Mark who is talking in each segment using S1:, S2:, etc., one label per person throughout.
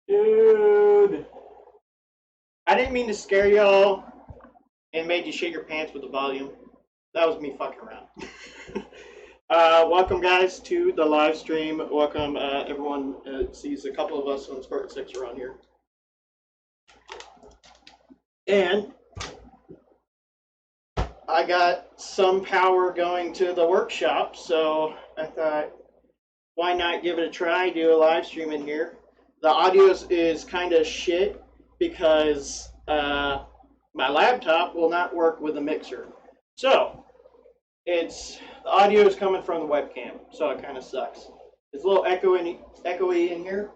S1: Dude, I didn't mean to scare y'all and made you shit your pants with the volume. That was me fucking around. Welcome, guys, to the live stream. Welcome, everyone. Sees a couple of us on Spartan 6 around here. And I got some power going to the workshop, so I thought, why not give it a try, do a live stream in here. The audio is kind of shit because my laptop will not work with the mixer. So the audio is coming from the webcam, so it kind of sucks. It's a little echoey in here,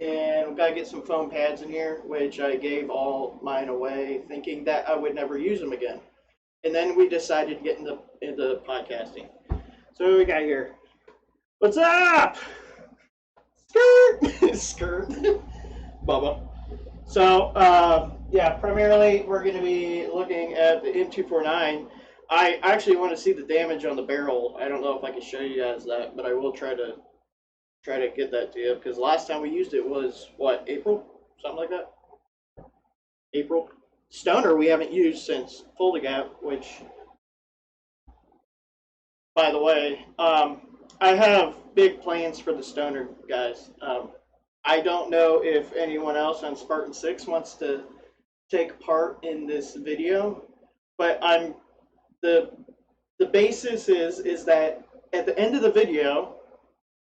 S1: and we've got to get some foam pads in here, which I gave all mine away, thinking that I would never use them again. And then we decided to get into podcasting. So what do we got here? What's up? Skirt! Skirt. Bubba. So, yeah, primarily we're going to be looking at the m249. I actually want to see the damage on the barrel. I don't know if I can show you guys that, but I will try to get that to you, because last time we used it was, what, April? Something like that? April. Stoner we haven't used since Pull the Gap, which, by the way, I have big plans for the Stoner, guys. I don't know if anyone else on Spartan 6 wants to take part in this video, but the basis is that at the end of the video,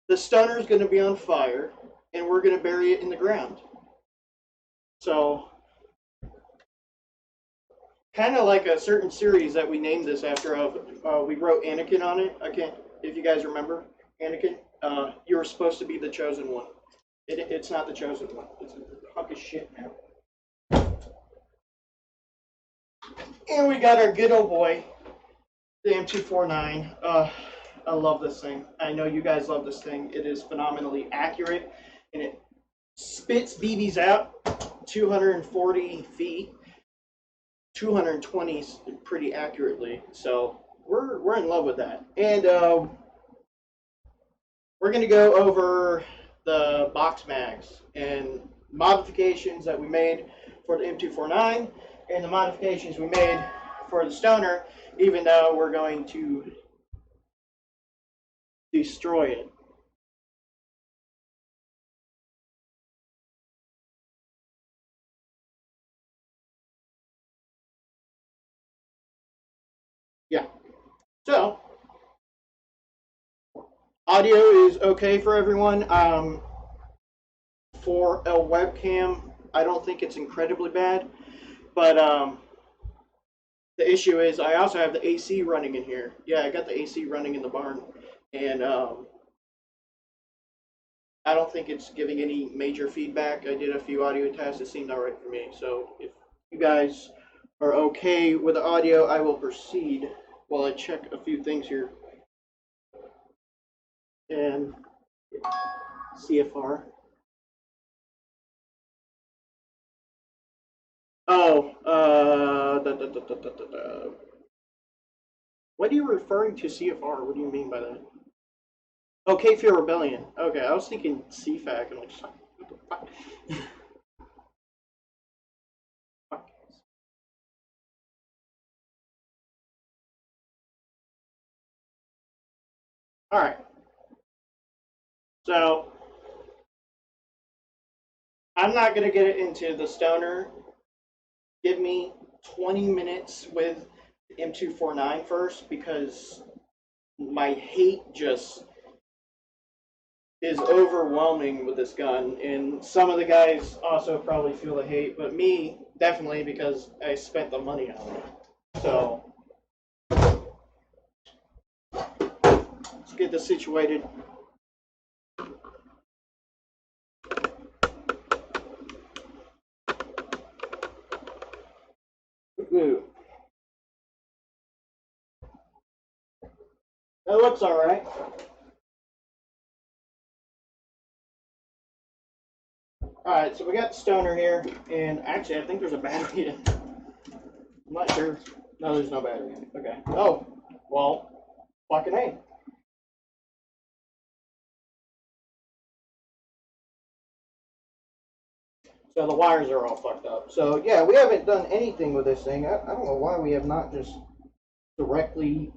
S1: the Stoner is going to be on fire, and we're going to bury it in the ground. So, kind of like a certain series that we named this after. We wrote Anakin on it. I can't, if you guys remember Anakin. You were supposed to be the chosen one. It's not the chosen one. It's a hunk of shit now. And we got our good old boy, the M249. I love this thing. I know you guys love this thing. It is phenomenally accurate, and it spits BBs out 240 feet, 220 pretty accurately. So we're in love with that. And we're going to go over the box mags and modifications that we made for the M249 and the modifications we made for the Stoner, even though we're going to destroy it. Yeah. So, audio is okay for everyone. For a webcam, I don't think it's incredibly bad, but the issue is I also have the AC running in here. Yeah, I got the AC running in the barn, and I don't think it's giving any major feedback. I did a few audio tests. It seemed all right for me. So if you guys are okay with the audio, I will proceed while I check a few things here. And CFR. Oh, what are you referring to CFR? What do you mean by that? Oh, Cape Fear Rebellion. Okay, I was thinking CFAC, and I'm just like, what the fuck? Fuck. Alright. So, I'm not going to get into the Stoner. Give me 20 minutes with the M249 first, because my hate just is overwhelming with this gun, and some of the guys also probably feel the hate, but me definitely, because I spent the money on it. So let's get this situated. Ooh. That looks all right. Alright, so we got the Stoner here, and actually I think there's a battery in it. I'm not sure. No, there's no battery in it. Okay. Oh, well, fucking A. So the wires are all fucked up. So yeah, we haven't done anything with this thing. I don't know why we have not just directly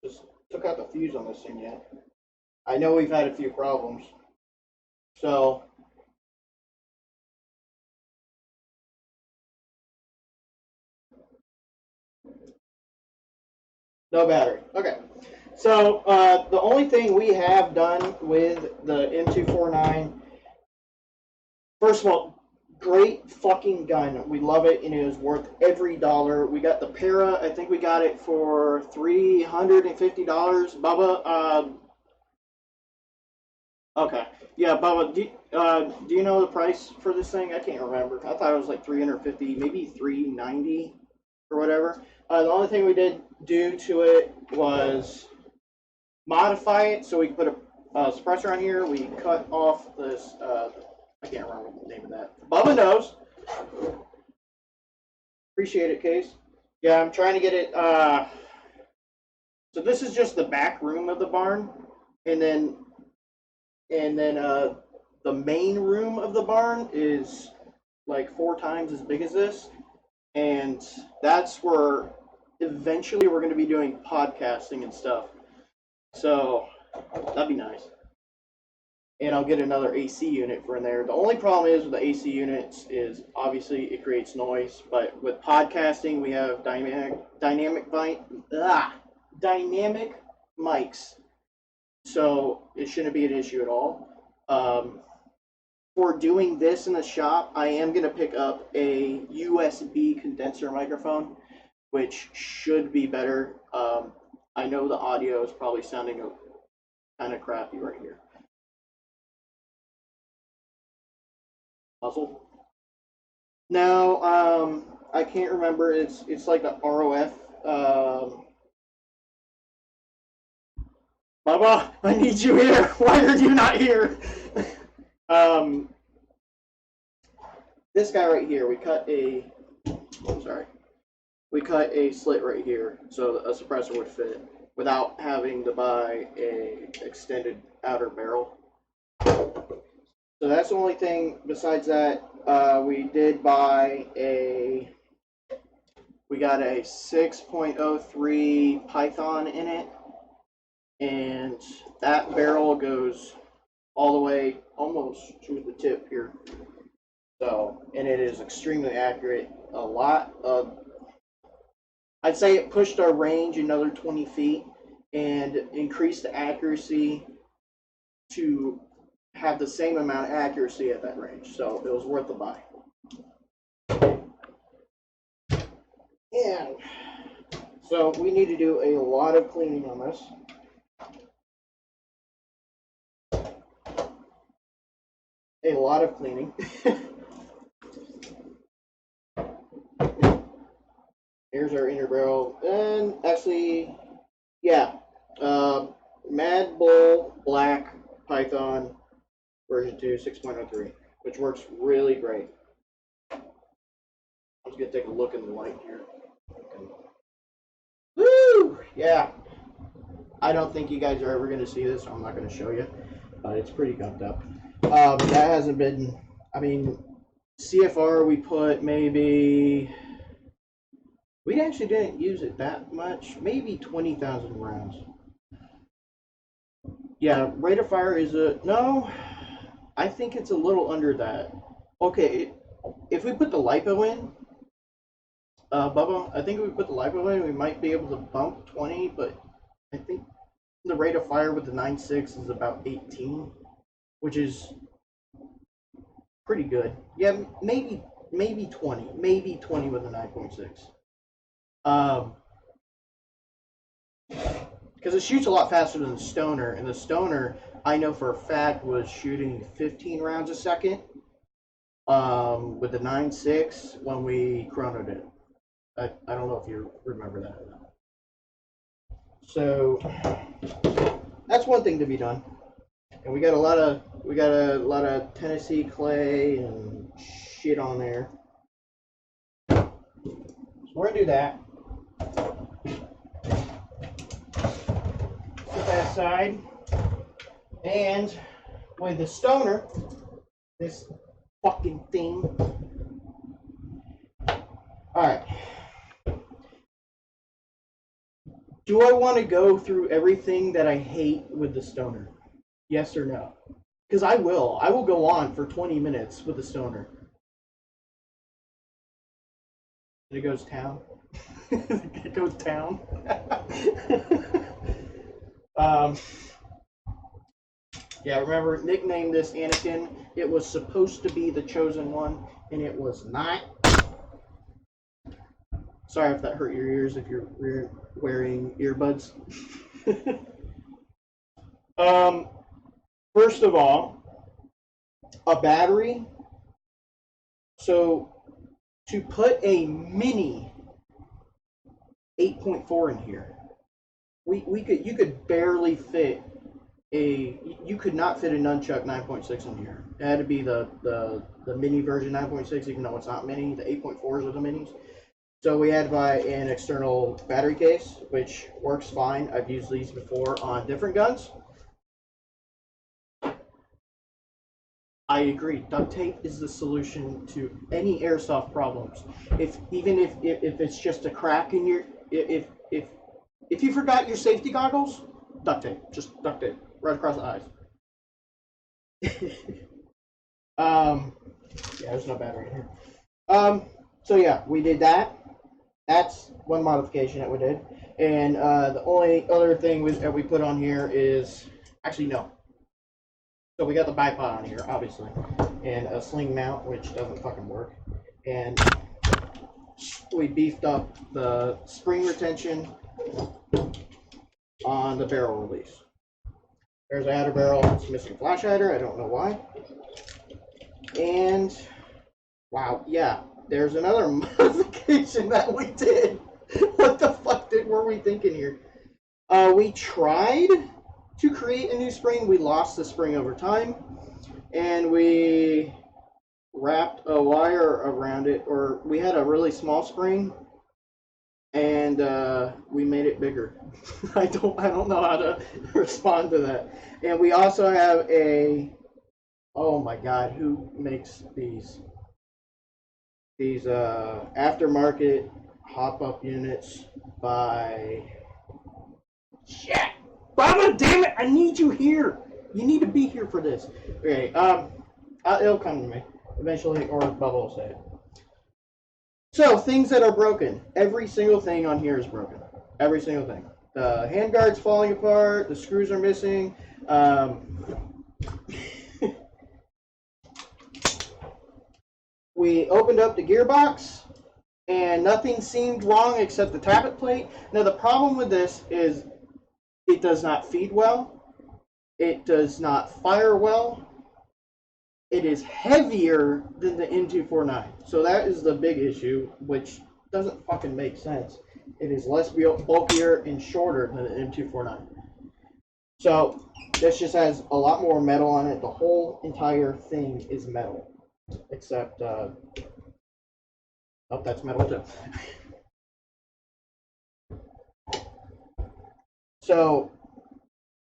S1: just took out the fuse on this thing yet. I know we've had a few problems. So no battery. Okay. So the only thing we have done with the M249, first of all, great fucking gun. We love it, and it is worth every dollar. We got the Para. I think we got it for $350. Bubba, okay. Yeah, Bubba, do you know the price for this thing? I can't remember. I thought it was like 350, maybe 390 or whatever. The only thing we did do to it was modify it so we could put a suppressor on here. We cut off this, I can't remember the name of that. Bubba knows. Appreciate it, Case. Yeah, I'm trying to get it, so this is just the back room of the barn, and then the main room of the barn is like 4 times as big as this, and that's where eventually we're going to be doing podcasting and stuff. So that'd be nice. And I'll get another AC unit for in there. The only problem is with the AC units is obviously it creates noise, but with podcasting we have dynamic mics, so it shouldn't be an issue at all. For doing this in the shop, I am going to pick up a USB condenser microphone, which should be better. I know the audio is probably sounding kind of crappy right here. Puzzle. Now, I can't remember. It's like a ROF. Bubba, I need you here. Why are you not here? This guy right here, we cut a slit right here so a suppressor would fit without having to buy a extended outer barrel. So that's the only thing. Besides that, we did buy we got a 6.03 Python in it, and that barrel goes all the way almost to the tip here. So, and it is extremely accurate. A lot of, I'd say it pushed our range another 20 feet and increased the accuracy to have the same amount of accuracy at that range. So it was worth the buy. And so we need to do a lot of cleaning on this. A lot of cleaning. Here's our inner barrel, and actually, yeah, Mad Bull Black Python version 2 6.03, which works really great. I'm just gonna take a look in the light here. Woo! Yeah, I don't think you guys are ever gonna see this, so I'm not gonna show you, but it's pretty gumped up. That hasn't been, I mean, CFR we put maybe, we actually didn't use it that much, maybe 20,000 rounds. Yeah, rate of fire is no, I think it's a little under that. Okay, if we put the LiPo in, Bubba, I think if we put the LiPo in, we might be able to bump 20, but I think the rate of fire with the 9.6 is about 18, which is pretty good. Yeah, maybe 20, maybe 20 with a 9.6. Because it shoots a lot faster than the Stoner, and the Stoner, I know for a fact, was shooting 15 rounds a second with the 9.6 when we chronoed it. I don't know if you remember that or not. So that's one thing to be done. And we got a lot of Tennessee clay and shit on there. So we're gonna do that. Set that aside. And with the Stoner, this fucking thing. Alright. Do I want to go through everything that I hate with the Stoner? Yes or no? Because I will. I will go on for 20 minutes with the Stoner. And it goes town. It goes town. Yeah, remember, nicknamed this Anakin. It was supposed to be the chosen one, and it was not. Sorry if that hurt your ears if you're wearing earbuds. First of all, a battery. So to put a mini 8.4 in here, you could barely fit you could not fit a nunchuck 9.6 in here. It had to be the mini version 9.6, even though it's not mini. The 8.4s are the minis. So we had to buy an external battery case, which works fine. I've used these before on different guns. I agree. Duct tape is the solution to any airsoft problems. Even if it's just a crack in your if you forgot your safety goggles, duct tape. Just duct tape right across the eyes. Yeah, there's no battery in here. So yeah, we did that. That's one modification that we did. And the only other thing that we put on here is actually no. So we got the bipod on here, obviously, and a sling mount, which doesn't fucking work. And we beefed up the spring retention on the barrel release. There's a header barrel. It's missing a flash hider. I don't know why. And wow, yeah, there's another modification that we did. What the fuck were we thinking here? We tried to create a new spring. We lost the spring over time, and we wrapped a wire around it, or we had a really small spring, and we made it bigger. I don't know how to respond to that. And we also have a, oh my god, who makes these aftermarket hop-up units by shit. Baba, damn it! I need you here. You need to be here for this. Okay, it'll come to me eventually, or Bubba will say it. So things that are broken. Every single thing on here is broken. Every single thing. The handguard's falling apart. The screws are missing. We opened up the gearbox, and nothing seemed wrong except the tappet plate. Now the problem with this is it does not feed well. It does not fire well. It is heavier than the m249. So that is the big issue, which doesn't fucking make sense. It is less bulkier and shorter than the m249. So this just has a lot more metal on it. The whole entire thing is metal. Except, oh, that's metal too. So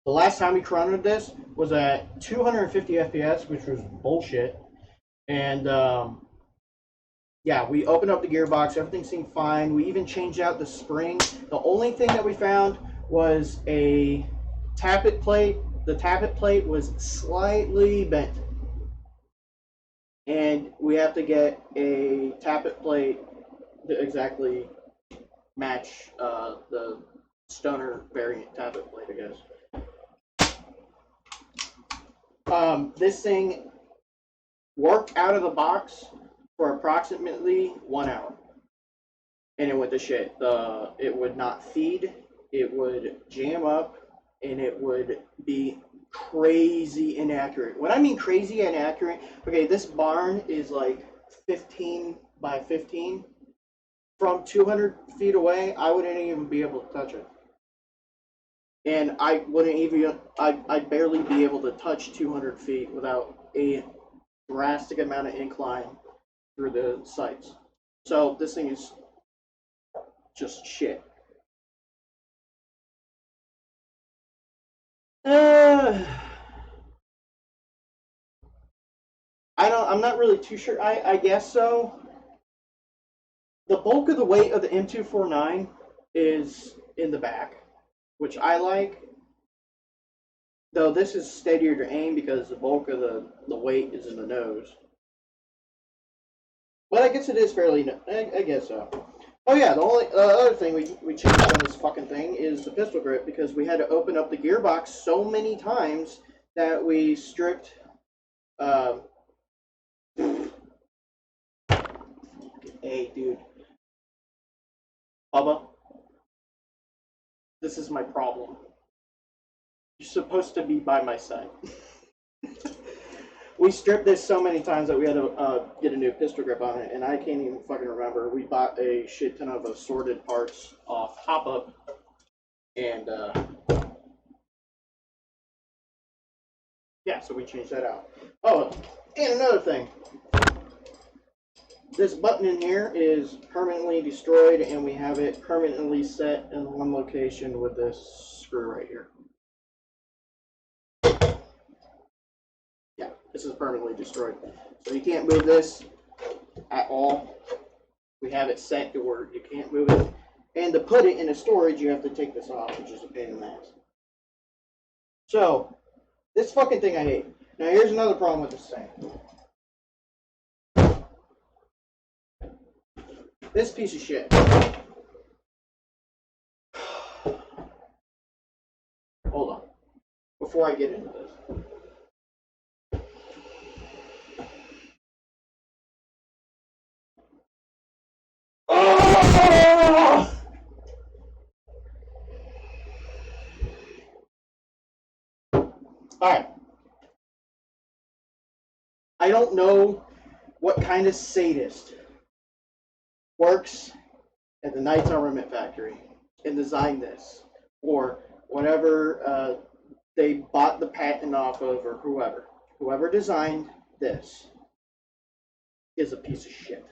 S1: the last time we chronoed this was at 250 FPS, which was bullshit. And yeah, we opened up the gearbox. Everything seemed fine. We even changed out the spring. The only thing that we found was a tappet plate. The tappet plate was slightly bent. And we have to get a tappet plate to exactly match the Stoner variant tappet plate, I guess. This thing worked out of the box for approximately 1 hour, and it went to shit. It would not feed. It would jam up, and it would be crazy inaccurate. When I mean crazy inaccurate, okay, this barn is like 15 by 15. From 200 feet away, I wouldn't even be able to touch it. And I wouldn't even, I'd barely be able to touch 200 feet without a drastic amount of incline through the sights. So this thing is just shit. I I'm not really too sure. I guess so. The bulk of the weight of the M249 is in the back, which I like. Though this is steadier to aim because the bulk of the weight is in the nose. But I guess it is fairly, I guess so. Oh yeah, the only other thing we changed on this fucking thing is the pistol grip, because we had to open up the gearbox so many times that we stripped hey dude. Bubba, this is my problem. You're supposed to be by my side. We stripped this so many times that we had to get a new pistol grip on it, and I can't even fucking remember. We bought a shit ton of assorted parts off Hop Up, and yeah, so we changed that out. Oh, and another thing. This button in here is permanently destroyed, and we have it permanently set in one location with this screw right here. Yeah, this is permanently destroyed. So you can't move this at all. We have it set to where you can't move it. And to put it in a storage, you have to take this off, which is a pain in the ass. So, this fucking thing I hate. Now here's another problem with this thing. This piece of shit. Hold on. Before I get into this. Oh! Alright. I don't know what kind of sadist works at the Knights Armament Factory and designed this, or whatever they bought the patent off of, or whoever designed this is a piece of shit.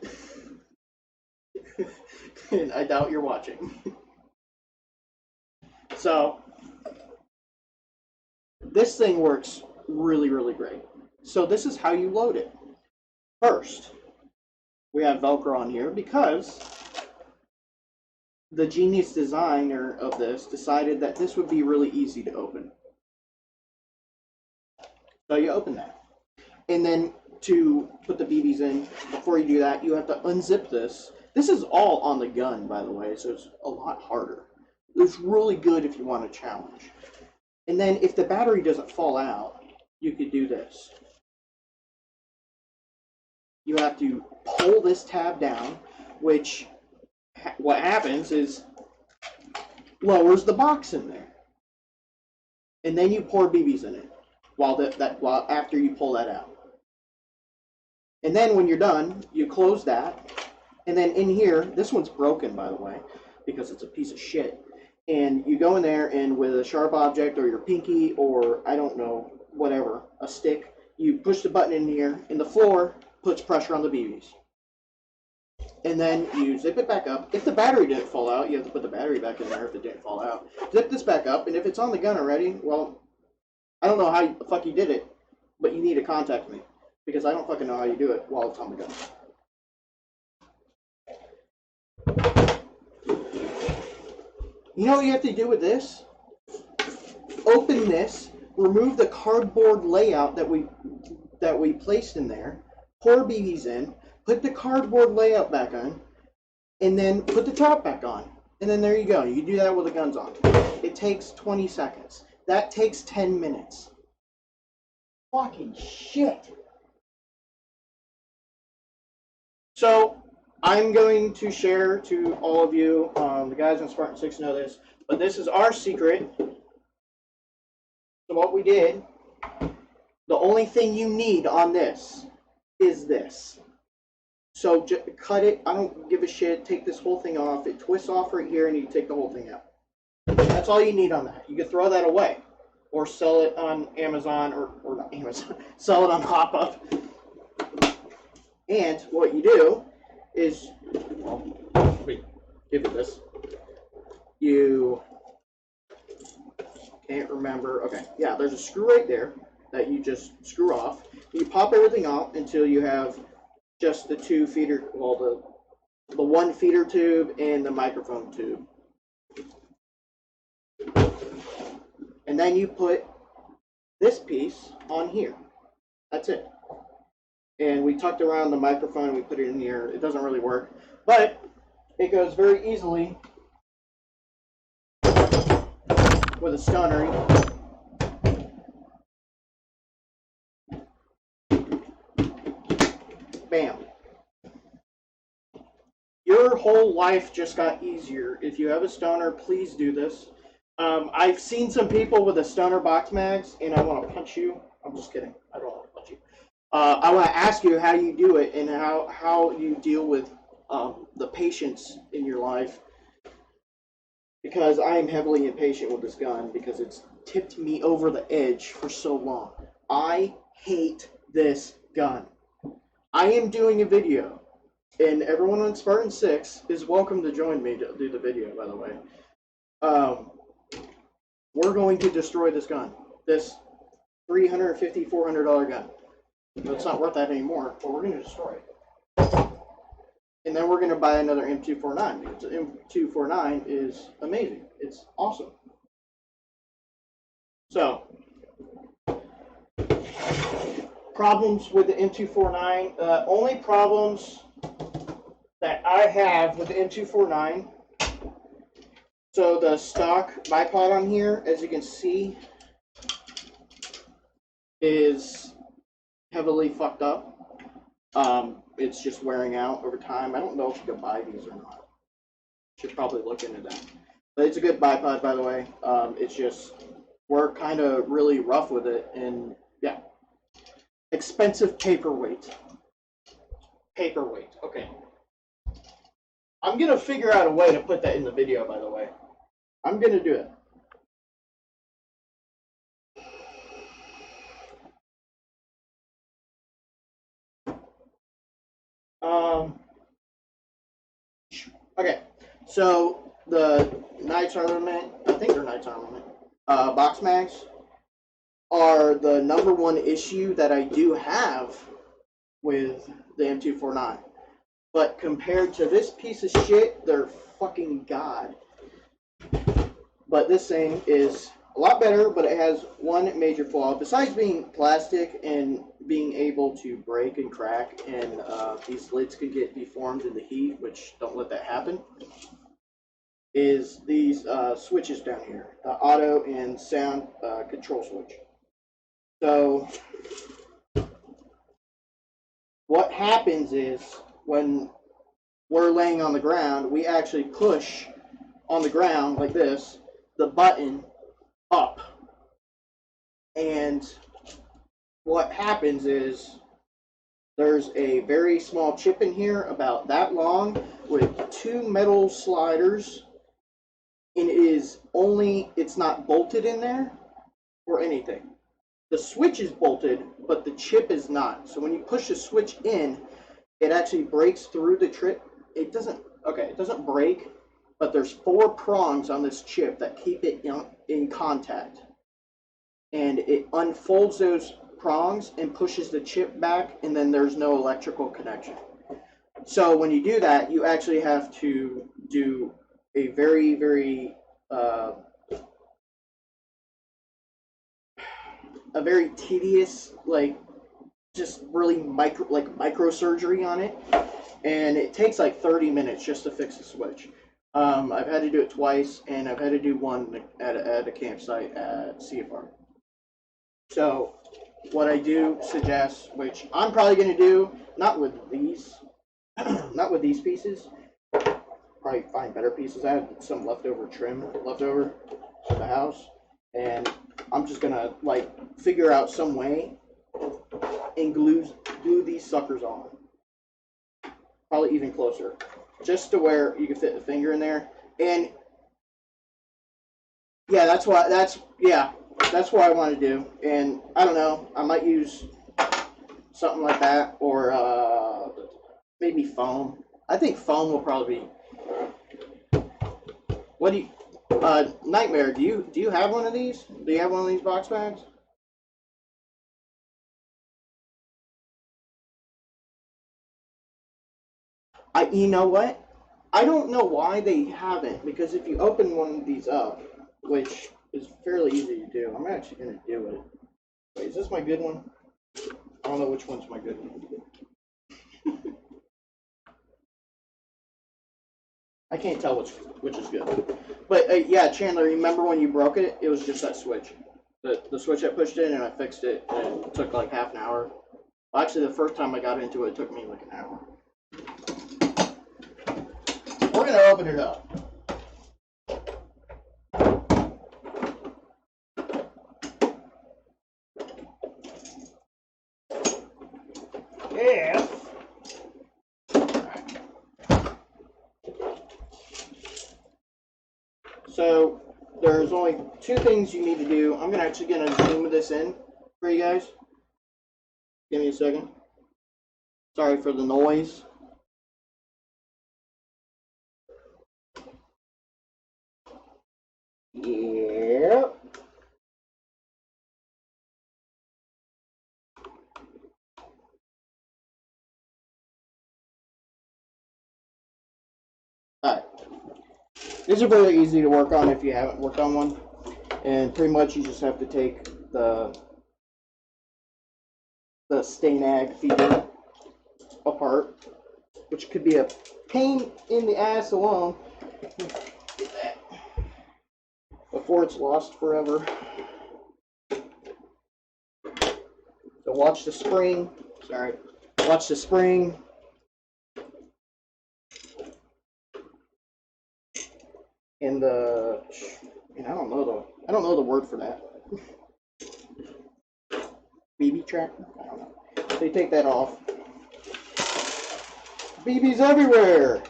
S1: And I doubt you're watching. So this thing works really, really great. So this is how you load it. First, we have Velcro on here because the genius designer of this decided that this would be really easy to open. So you open that. And then to put the BBs in, before you do that, you have to unzip this. This is all on the gun, by the way, so it's a lot harder. It's really good if you want a challenge. And then if the battery doesn't fall out, you could do this. You have to pull this tab down, which what happens is lowers the box in there. And then you pour BBs in it while after you pull that out. And then when you're done, you close that. And then in here, this one's broken, by the way, because it's a piece of shit. And you go in there, and with a sharp object or your pinky or, I don't know, whatever, a stick, you push the button in here, and the floor puts pressure on the BBs. And then you zip it back up. If the battery didn't fall out, you have to put the battery back in there if it didn't fall out. Zip this back up, and if it's on the gun already, well, I don't know how the fuck you did it, but you need to contact me, because I don't fucking know how you do it while it's on the gun. You know what you have to do with this? Open this, remove the cardboard layout that we placed in there, pour BBs in, put the cardboard layout back on, and then put the top back on. And then there you go. You do that with the guns on. It takes 20 seconds. That takes 10 minutes. Fucking shit. So, I'm going to share to all of you, the guys on Spartan 6 know this, but this is our secret. So what we did, the only thing you need on this is this. So just cut it, I don't give a shit, take this whole thing off, it twists off right here and you take the whole thing out. That's all you need on that. You can throw that away, or sell it on Amazon, or not Amazon, sell it on Hop Up. And what you do is, well, wait, give it this. You can't remember. Okay, yeah, there's a screw right there. that you just screw off. You pop everything out until you have just the two feeder, well, the one feeder tube and the microphone tube. And then you put this piece on here. That's it. And we tucked around the microphone and we put it in here. It doesn't really work, but it goes very easily with a Stoner. Bam. Your whole life just got easier. If you have a Stoner, please do this. I've seen some people with a Stoner box mags, and I want to punch you. I'm just kidding. I don't want to punch you. I want to ask you how you do it and how you deal with the patience in your life, because I am heavily impatient with this gun because it's tipped me over the edge for so long. I hate this gun. I am doing a video, and everyone on Spartan 6 is welcome to join me to do the video, by the way. We're going to destroy this gun. This $350, $400 gun. It's not worth that anymore, but we're going to destroy it. And then we're going to buy another m249, because the m249 is amazing. It's awesome. So, problems with the m249. Only problems that I have with the m249, so the stock bipod on here, as you can see, is heavily fucked up. It's just wearing out over time. I don't know if you can buy these or not. Should probably look into that. But it's a good bipod, by the way. It's just, we're kind of really rough with it, and yeah. Expensive paperweight. Paperweight, okay. I'm going to figure out a way to put that in the video, by the way. I'm going to do it. Okay, so the Knights Armament, I think they're Knights Armament, box mags are the #1 issue that I do have with the m249. But compared to this piece of shit, they're fucking god. But this thing is a lot better, but it has one major flaw. Besides being plastic and being able to break and crack, and these lids can get deformed in the heat, which don't let that happen, is these switches down here, the auto and sound control switch. So what happens is when we're laying on the ground, we actually push on the ground like this, the button up. And what happens is there's a very small chip in here about that long with 2 metal sliders, and it's not bolted in there or anything. The switch is bolted, but the chip is not. So when you push the switch in, it actually breaks through the chip. It doesn't break, but there's 4 prongs on this chip that keep it in contact. And it unfolds those prongs and pushes the chip back, and then there's no electrical connection. So when you do that, you actually have to do a very, very tedious, like, just really microsurgery on it, and it takes like 30 minutes just to fix the switch. I've had to do it twice, and I've had to do one at a campsite at CFR. So what I do suggest, which I'm probably going to do, not with these pieces, probably find better pieces. I have some leftover trim at the house, and I'm just going to like figure out some way and glue these suckers on. Probably even closer, just to where you can fit the finger in there. And yeah, that's what I want to do. And I don't know, I might use something like that, or maybe foam. I think foam will probably be. What do you, Nightmare? Do you have one of these? Do you have one of these box bags? You know what? I don't know why they haven't, because if you open one of these up, which is fairly easy to do, I'm actually going to do it. Wait, is this my good one? I don't know which one's my good one. I can't tell which is good. But yeah, Chandler, remember when you broke it? It was just that switch. The switch I pushed in and I fixed it, and it took like half an hour. Well, actually, the first time I got into it, it took me like an hour. We're going to open it up. Yeah. So there's only two things you need to do. I'm actually going to zoom this in for you guys. Give me a second. Sorry for the noise. Yeah. Alright. These are very easy to work on if you haven't worked on one. And pretty much you just have to take the Stanag feeder apart, which could be a pain in the ass alone. Get that before it's lost forever. So watch the spring. Sorry. Watch the spring. And the, and I don't know the word for that. BB trap? I don't know. So you take that off. BBs everywhere.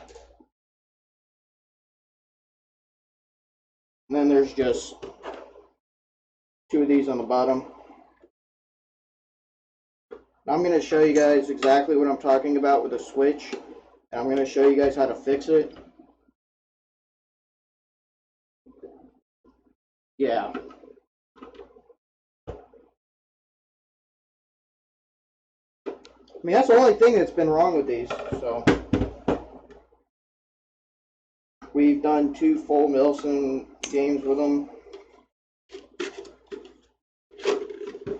S1: And then there's just two of these on the bottom. Now I'm going to show you guys exactly what I'm talking about with a switch. And I'm going to show you guys how to fix it. Yeah. I mean, that's the only thing that's been wrong with these. So we've done 2 full Milson games with them.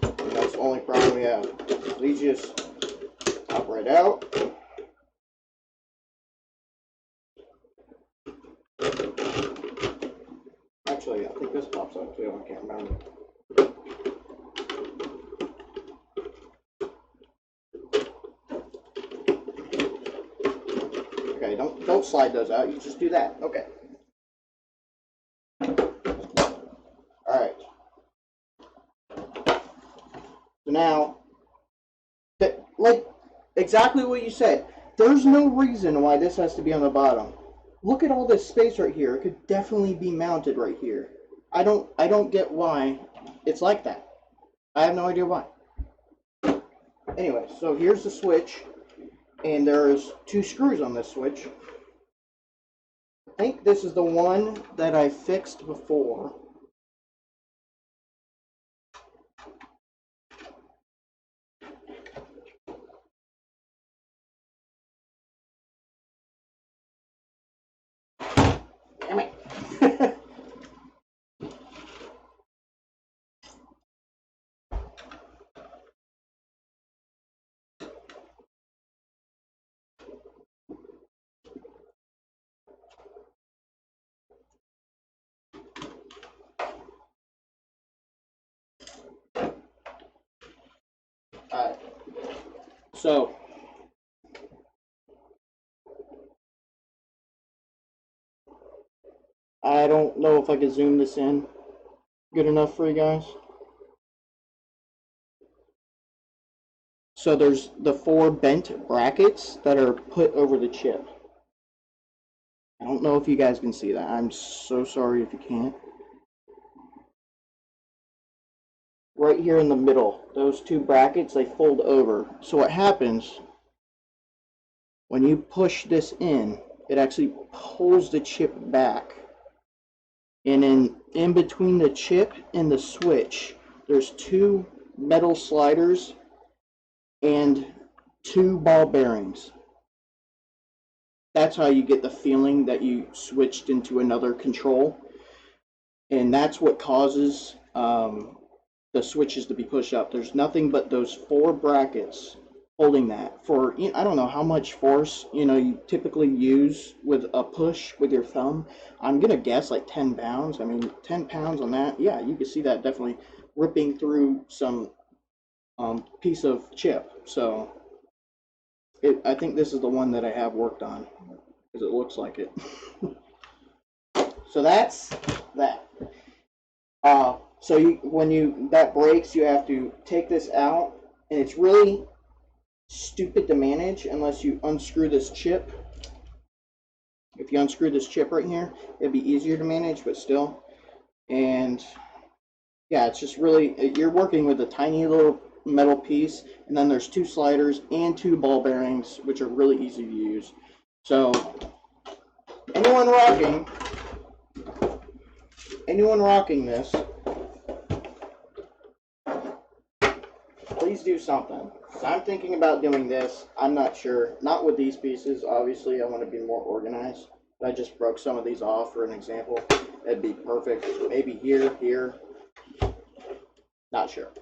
S1: And that's the only problem we have. These just pop right out. Actually, I think this pops out too. I can't remember. Okay, don't slide those out. You just do that. Okay. All right. So now, like exactly what you said. There's no reason why this has to be on the bottom. Look at all this space right here. It could definitely be mounted right here. I don't get why it's like that. I have no idea why. Anyway, so here's the switch, and there's 2 screws on this switch. I think this is the one that I fixed before. Damn it. Alright. So I don't know if I can zoom this in good enough for you guys. So there's the 4 bent brackets that are put over the chip. I don't know if you guys can see that. I'm so sorry if you can't. Right here in the middle, those 2 brackets, they fold over. So what happens when you push this in, it actually pulls the chip back. And in between the chip and the switch, there's 2 metal sliders and 2 ball bearings. that's how you get the feeling that you switched into another control. And that's what causes the switches to be pushed up. There's nothing but those 4 brackets holding that for, I don't know how much force you typically use with a push with your thumb. I'm gonna guess like 10 pounds. I mean, 10 pounds on that, yeah, you can see that definitely ripping through some piece of chip. So I think this is the one that I have worked on because it looks like it. So that's that. So when that breaks, you have to take this out, and it's really stupid to manage unless you unscrew this chip. If you unscrew this chip right here, it'd be easier to manage, but still. And yeah, it's just really, you're working with a tiny little metal piece, and then there's 2 sliders and 2 ball bearings, which are really easy to use. So anyone rocking this, please do something. So I'm thinking about doing this. I'm not sure. Not with these pieces, obviously. I want to be more organized. But I just broke some of these off for an example. That'd be perfect. Maybe here. Not sure.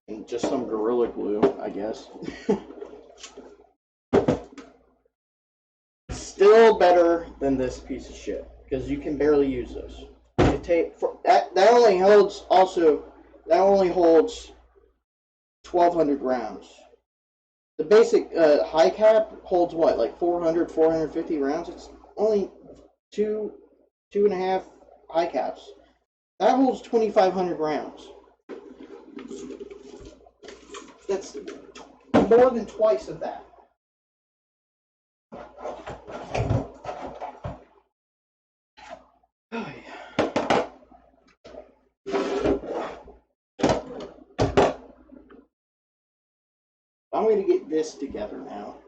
S1: And just some Gorilla Glue, I guess. Still better than this piece of shit, because you can barely use this. That only holds 1,200 rounds. The basic high cap holds what, like 400, 450 rounds? It's only two and a half high caps. That holds 2,500 rounds. That's more than twice of that. Oh, yeah. I'm going to get this together now.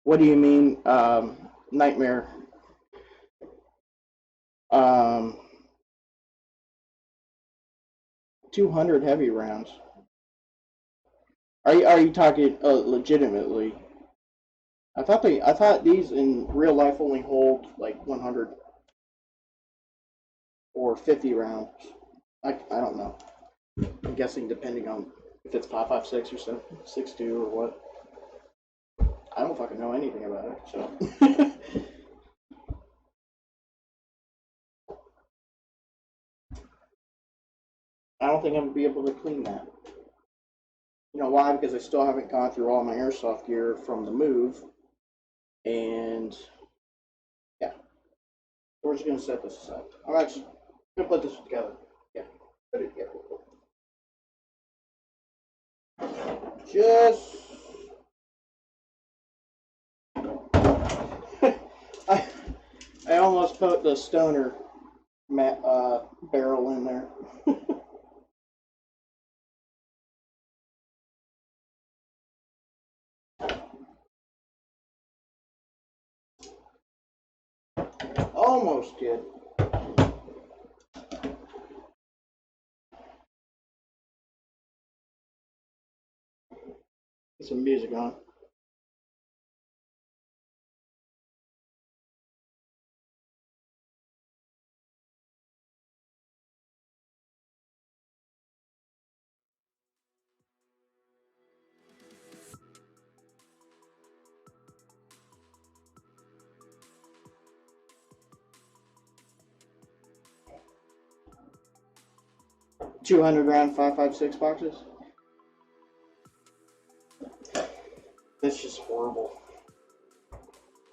S1: What do you mean, nightmare? 200 heavy rounds. Are you talking legitimately? I thought these in real life only hold like 100 or 50 rounds. I don't know. I'm guessing depending on if it's 5.56 or 7.62 or what. I don't fucking know anything about it, so. I don't think I'm gonna be able to clean that. You know why? Because I still haven't gone through all my airsoft gear from the move, and yeah, we're just gonna set this aside. I'm actually gonna put this together. Yeah, put it together. Just I almost put the Stoner barrel in there. Almost did. Get some music on. $200 round 5.56 boxes. That's just horrible.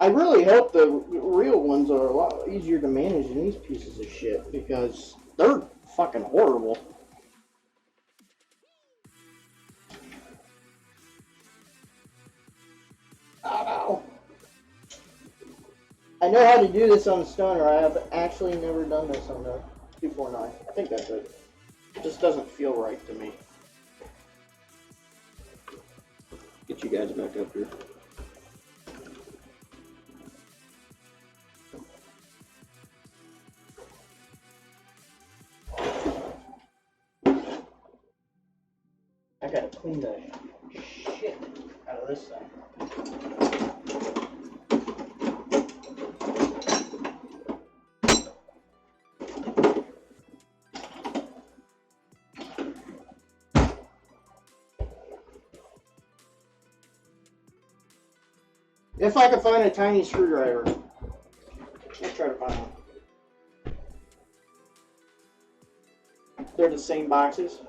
S1: I really hope the real ones are a lot easier to manage than these pieces of shit, because they're fucking horrible. Ow. I know how to do this on the Stoner. I have actually never done this on the 249. I think that's it. It just doesn't feel right to me. Get you guys back up here. this thing. If I can find a tiny screwdriver, I'll try to find one. They're the same boxes.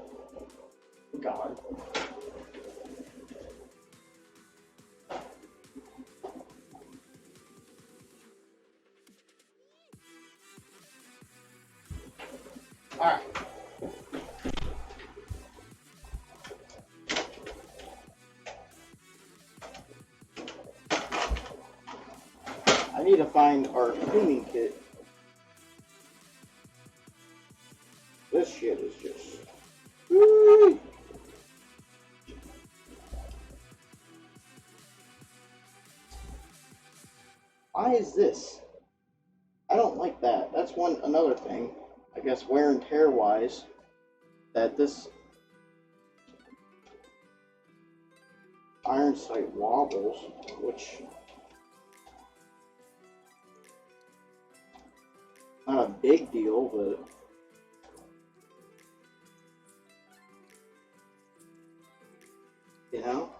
S1: God. All right. I need to find our cleaning kit. This shit is just... Woo! Why is this? I don't like that. That's another thing, I guess, wear and tear wise, that this iron sight wobbles, which not a big deal, but you know,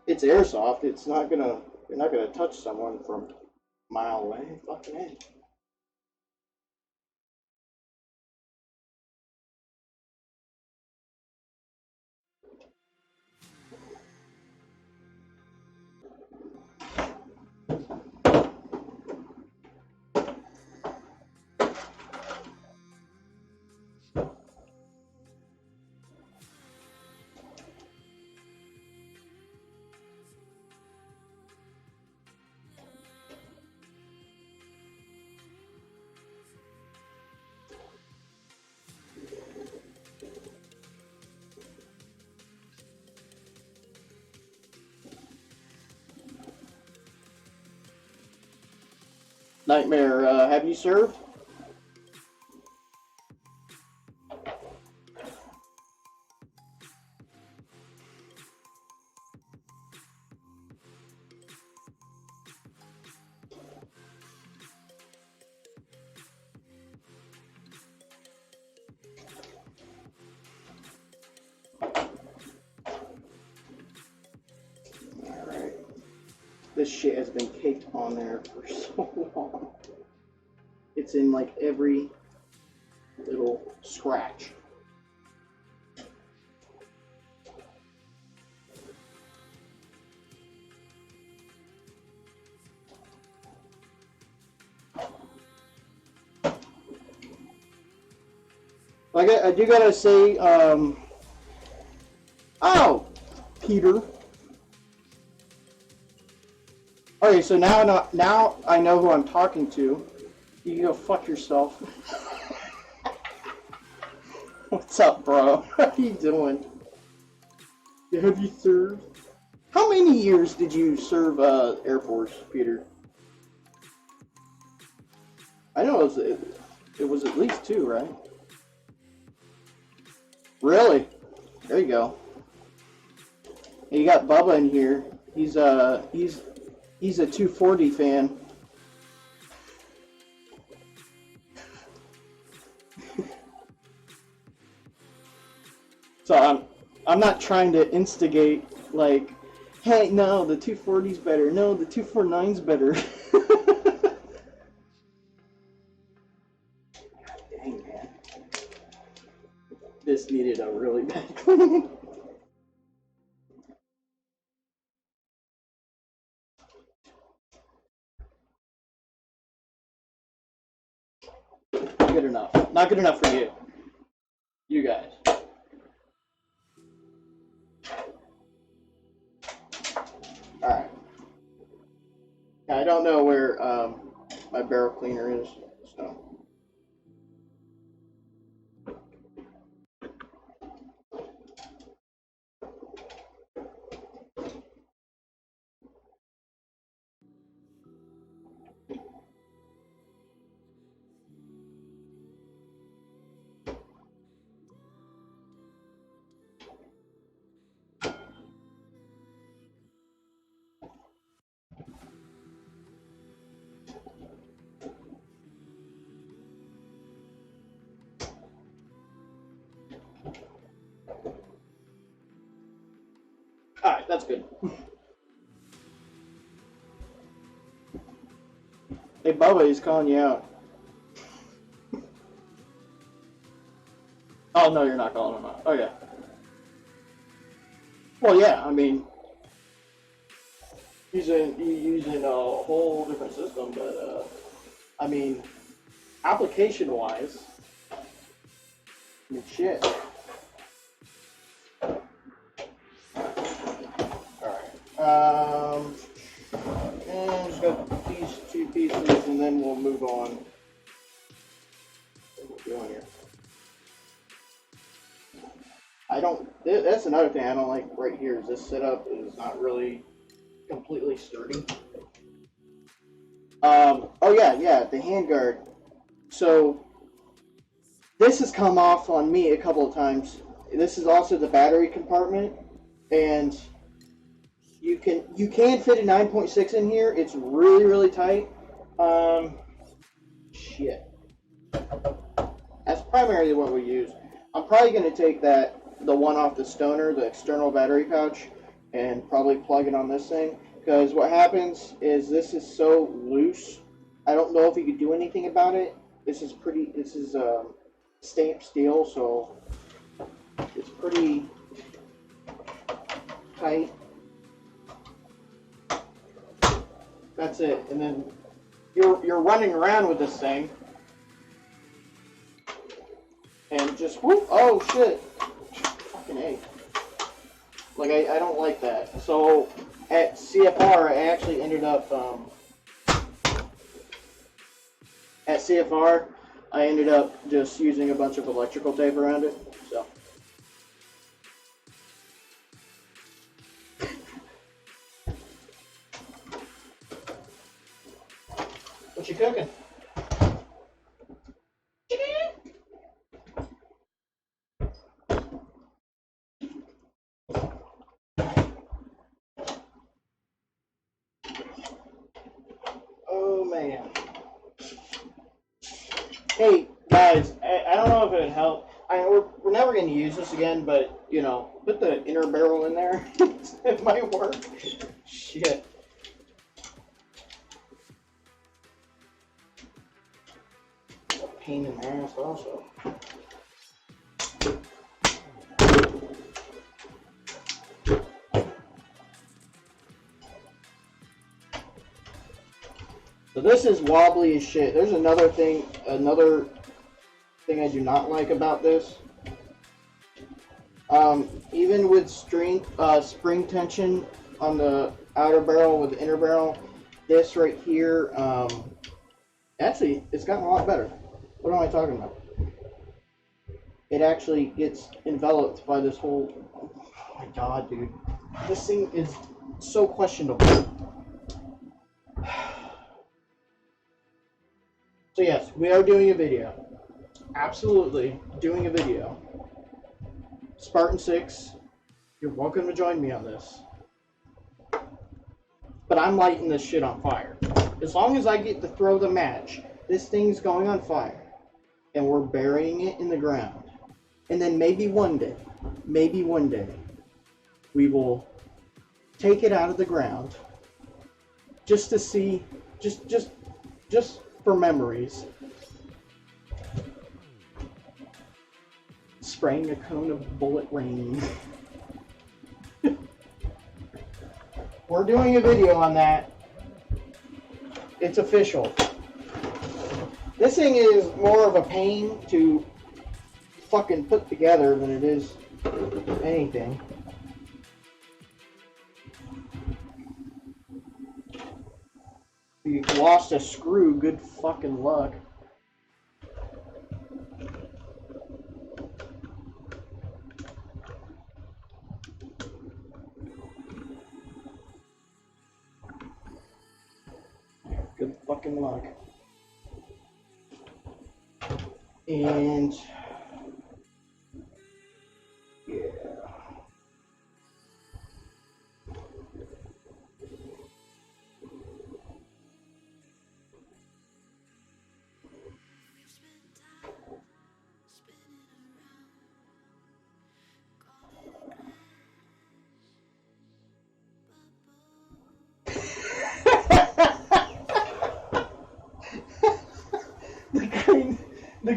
S1: it's airsoft. It's not gonna, you're not gonna touch someone from a mile away. Fucking A. Nightmare, have you served? Alright. This shit has been caked on there for so long. It's in like every little scratch. I do gotta say, oh, Peter. Okay, so now I know who I'm talking to. You can go fuck yourself. What's up, bro? How you doing? Have you served? How many years did you serve Air Force, Peter? I know it was at least 2, right? Really? There you go. And you got Bubba in here. He's a 240 fan. So I'm not trying to instigate like, hey, no, the 240's better. No, the 249's better. God dang, man. This needed a really bad cleaning. Good enough. Not good enough for you. You guys. Alright. I don't know where my barrel cleaner is, so. Alright, that's good. Hey, Bubba, he's calling you out. Oh, no, you're not calling him out. Oh, yeah. Well, yeah, I mean, using a whole different system, but, I mean, application-wise, I mean, shit. Alright, and just got these two pieces, and then we'll move on. What we're doing here. That's another thing I don't like right here, is this setup is not really completely sturdy. Oh yeah, the handguard. So, this has come off on me a couple of times. This is also the battery compartment, and you can fit a 9.6 in here. It's really, really tight. Shit. That's primarily what we use. I'm probably going to take the one off the Stoner, the external battery pouch, and probably plug it on this thing. Because what happens is this is so loose, I don't know if you could do anything about it. This is stamped steel, so it's pretty tight. That's it. And then you're running around with this thing, and just whoop! Oh shit! Fucking A. Like I don't like that. So at CFR, I actually ended up just using a bunch of electrical tape around it. So. What you cooking? Oh man. Hey guys, I don't know if it would help. We're never going to use this again, but you know, put the inner barrel in there. It might work. Shit. It's a pain in the ass also. So this is wobbly as shit. There's another thing I do not like about this. Even with spring tension on the outer barrel with the inner barrel, this right here, actually, it's gotten a lot better. What am I talking about? It actually gets enveloped by this whole, oh my god, dude. This thing is so questionable. So yes, we are doing a video. Absolutely doing a video. Spartan 6, you're welcome to join me on this. But I'm lighting this shit on fire. As long as I get to throw the match, this thing's going on fire. And we're burying it in the ground. And then maybe one day, we will take it out of the ground just to see, just for memories. Spraying a cone of bullet rain. We're doing a video on that. It's official. This thing is more of a pain to fucking put together than it is anything. You lost a screw, good fucking luck. Good fucking luck. And yeah.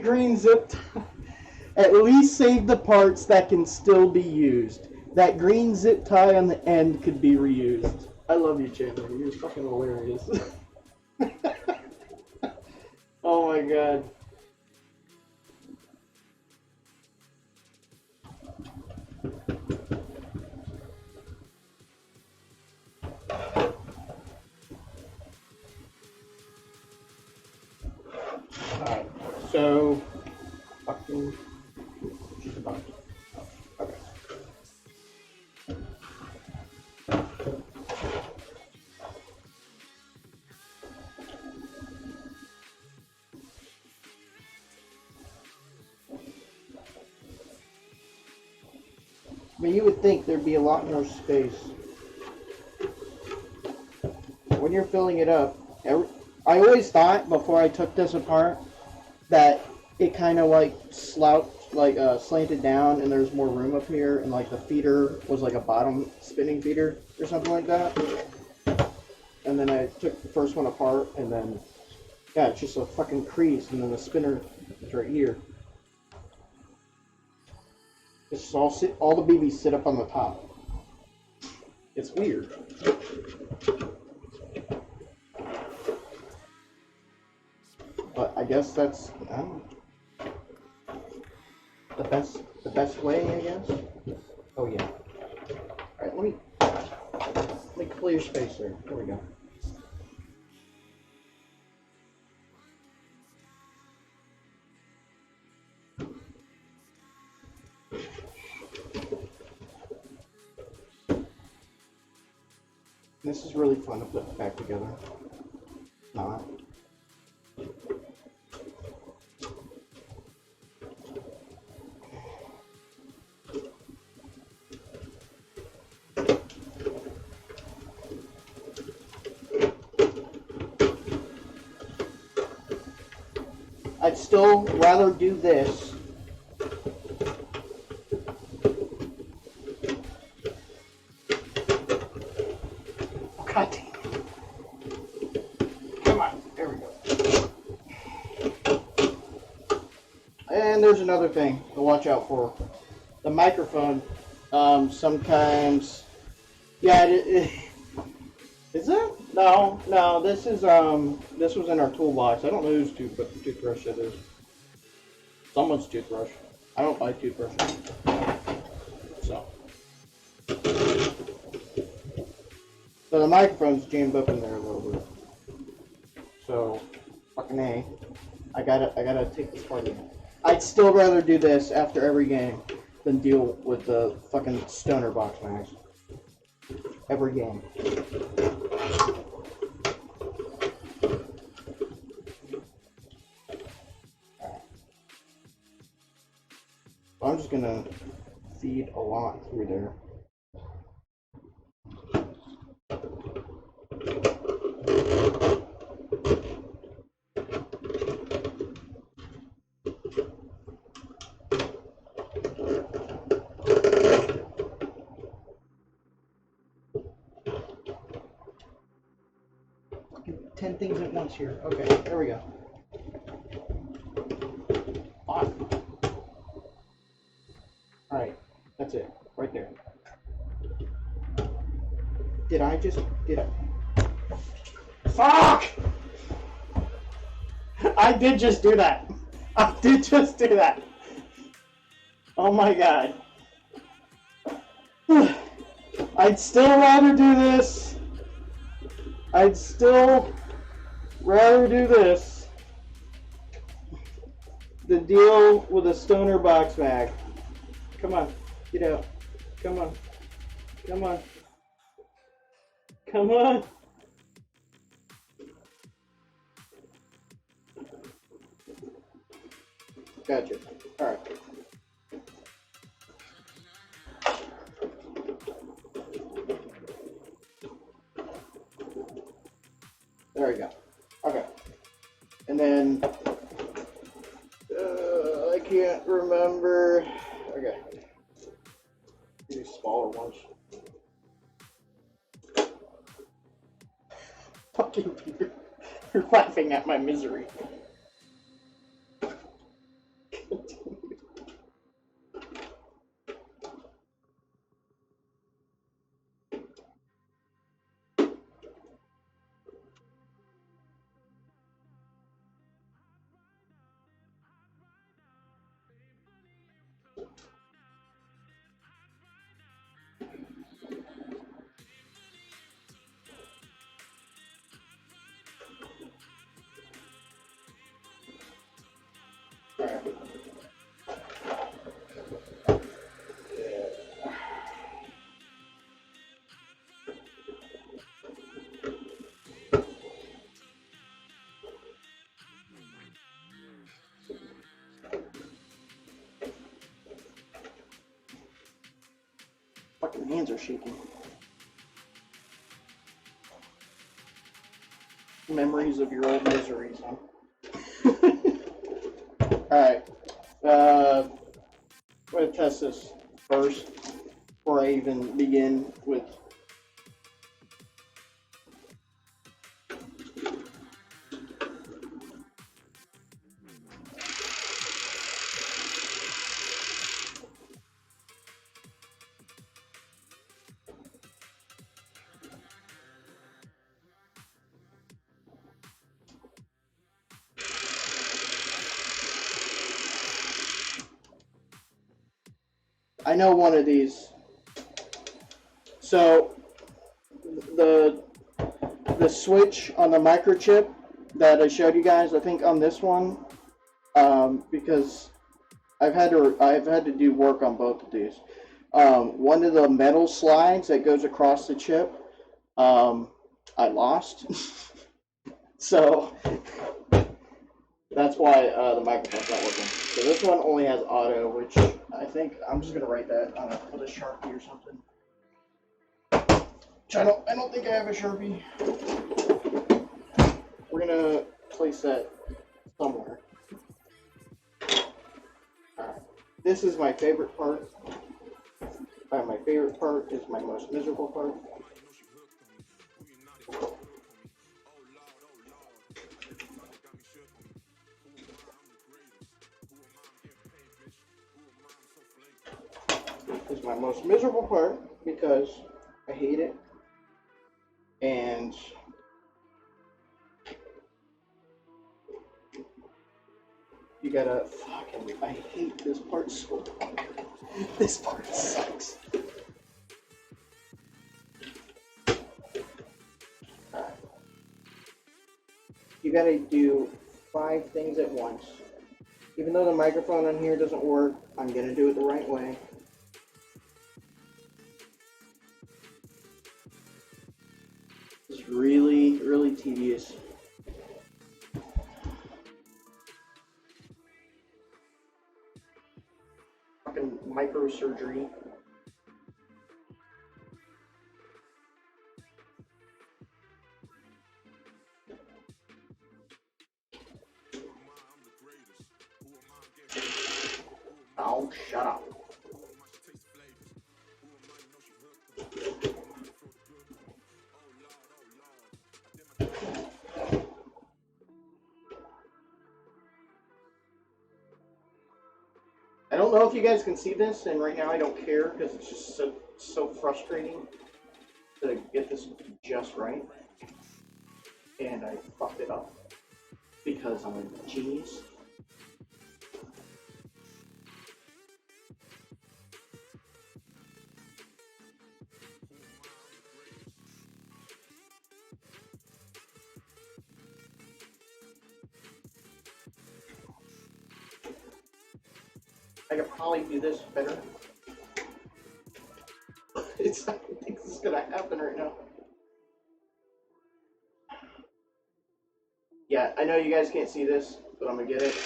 S1: green zip tie. At least save the parts that can still be used. That green zip tie on the end could be reused. I love you, Chandler. You're fucking hilarious. Oh my god. Alright, so fucking just about. Okay. I mean, you would think there'd be a lot more space. When you're filling it up, I always thought before I took this apart that it kind of like slouched, like slanted down, and there's more room up here, and like the feeder was like a bottom spinning feeder or something like that. And then I took the first one apart, and then yeah, it's just a fucking crease, and then the spinner is right here. It's all the BBs sit up on the top. It's weird. But I guess that's the best way, I guess. Oh yeah. All right, let me clear space there. There we go. This is really fun to put back together. Not. I'd still rather do this. God damn. Come on, there we go. And there's another thing to watch out for. The microphone, sometimes, yeah, is it? No, this was in our toolbox. I don't know whose toothbrush it is. Someone's toothbrush. I don't buy toothbrushes. So the microphone's jammed up in there a little bit. So, fucking A. I gotta take this part in. I'd still rather do this after every game than deal with the fucking Stoner box mags. Every game. I'm just gonna feed a lot through there. Fucking 10 things at once here. Okay, there we go. Alright, that's it. Right there. Did I? Fuck! I did just do that. I did just do that. Oh my god. I'd still rather do this. I'd still rather do this than deal with a Stoner box mag. Come on, get out. Come on. Come on. Come on. Gotcha. Alright. There we go. Okay. And then, I can't remember. Okay. These smaller ones. Fucking Peter. You're laughing at my misery. My hands are shaking. Memories of your old miseries, huh? Alright. I'm going to test this first before I even begin with. I know one of these. So the switch on the microchip that I showed you guys, I think on this one, because I've had to do work on both of these. One of the metal slides that goes across the chip, I lost. So that's why the microphone's not working. So this one only has auto, which I think I'm just gonna write that with a Sharpie or something. I don't think I have a Sharpie. We're gonna place that somewhere. Alright. This is my favorite part. My favorite part is my most miserable part. This is my most miserable part because I hate it. And you gotta fucking, I hate this part so much. This part sucks. Alright. You gotta do 5 things at once. Even though the microphone on here doesn't work, I'm gonna do it the right way. It's really, really tedious. Fucking microsurgery. Oh, shut up. I don't know if you guys can see this, and right now I don't care because it's just so frustrating to get this just right. And I fucked it up because I'm a genius. I could probably do this better. I don't think this is gonna happen right now. Yeah, I know you guys can't see this, but I'm gonna get it.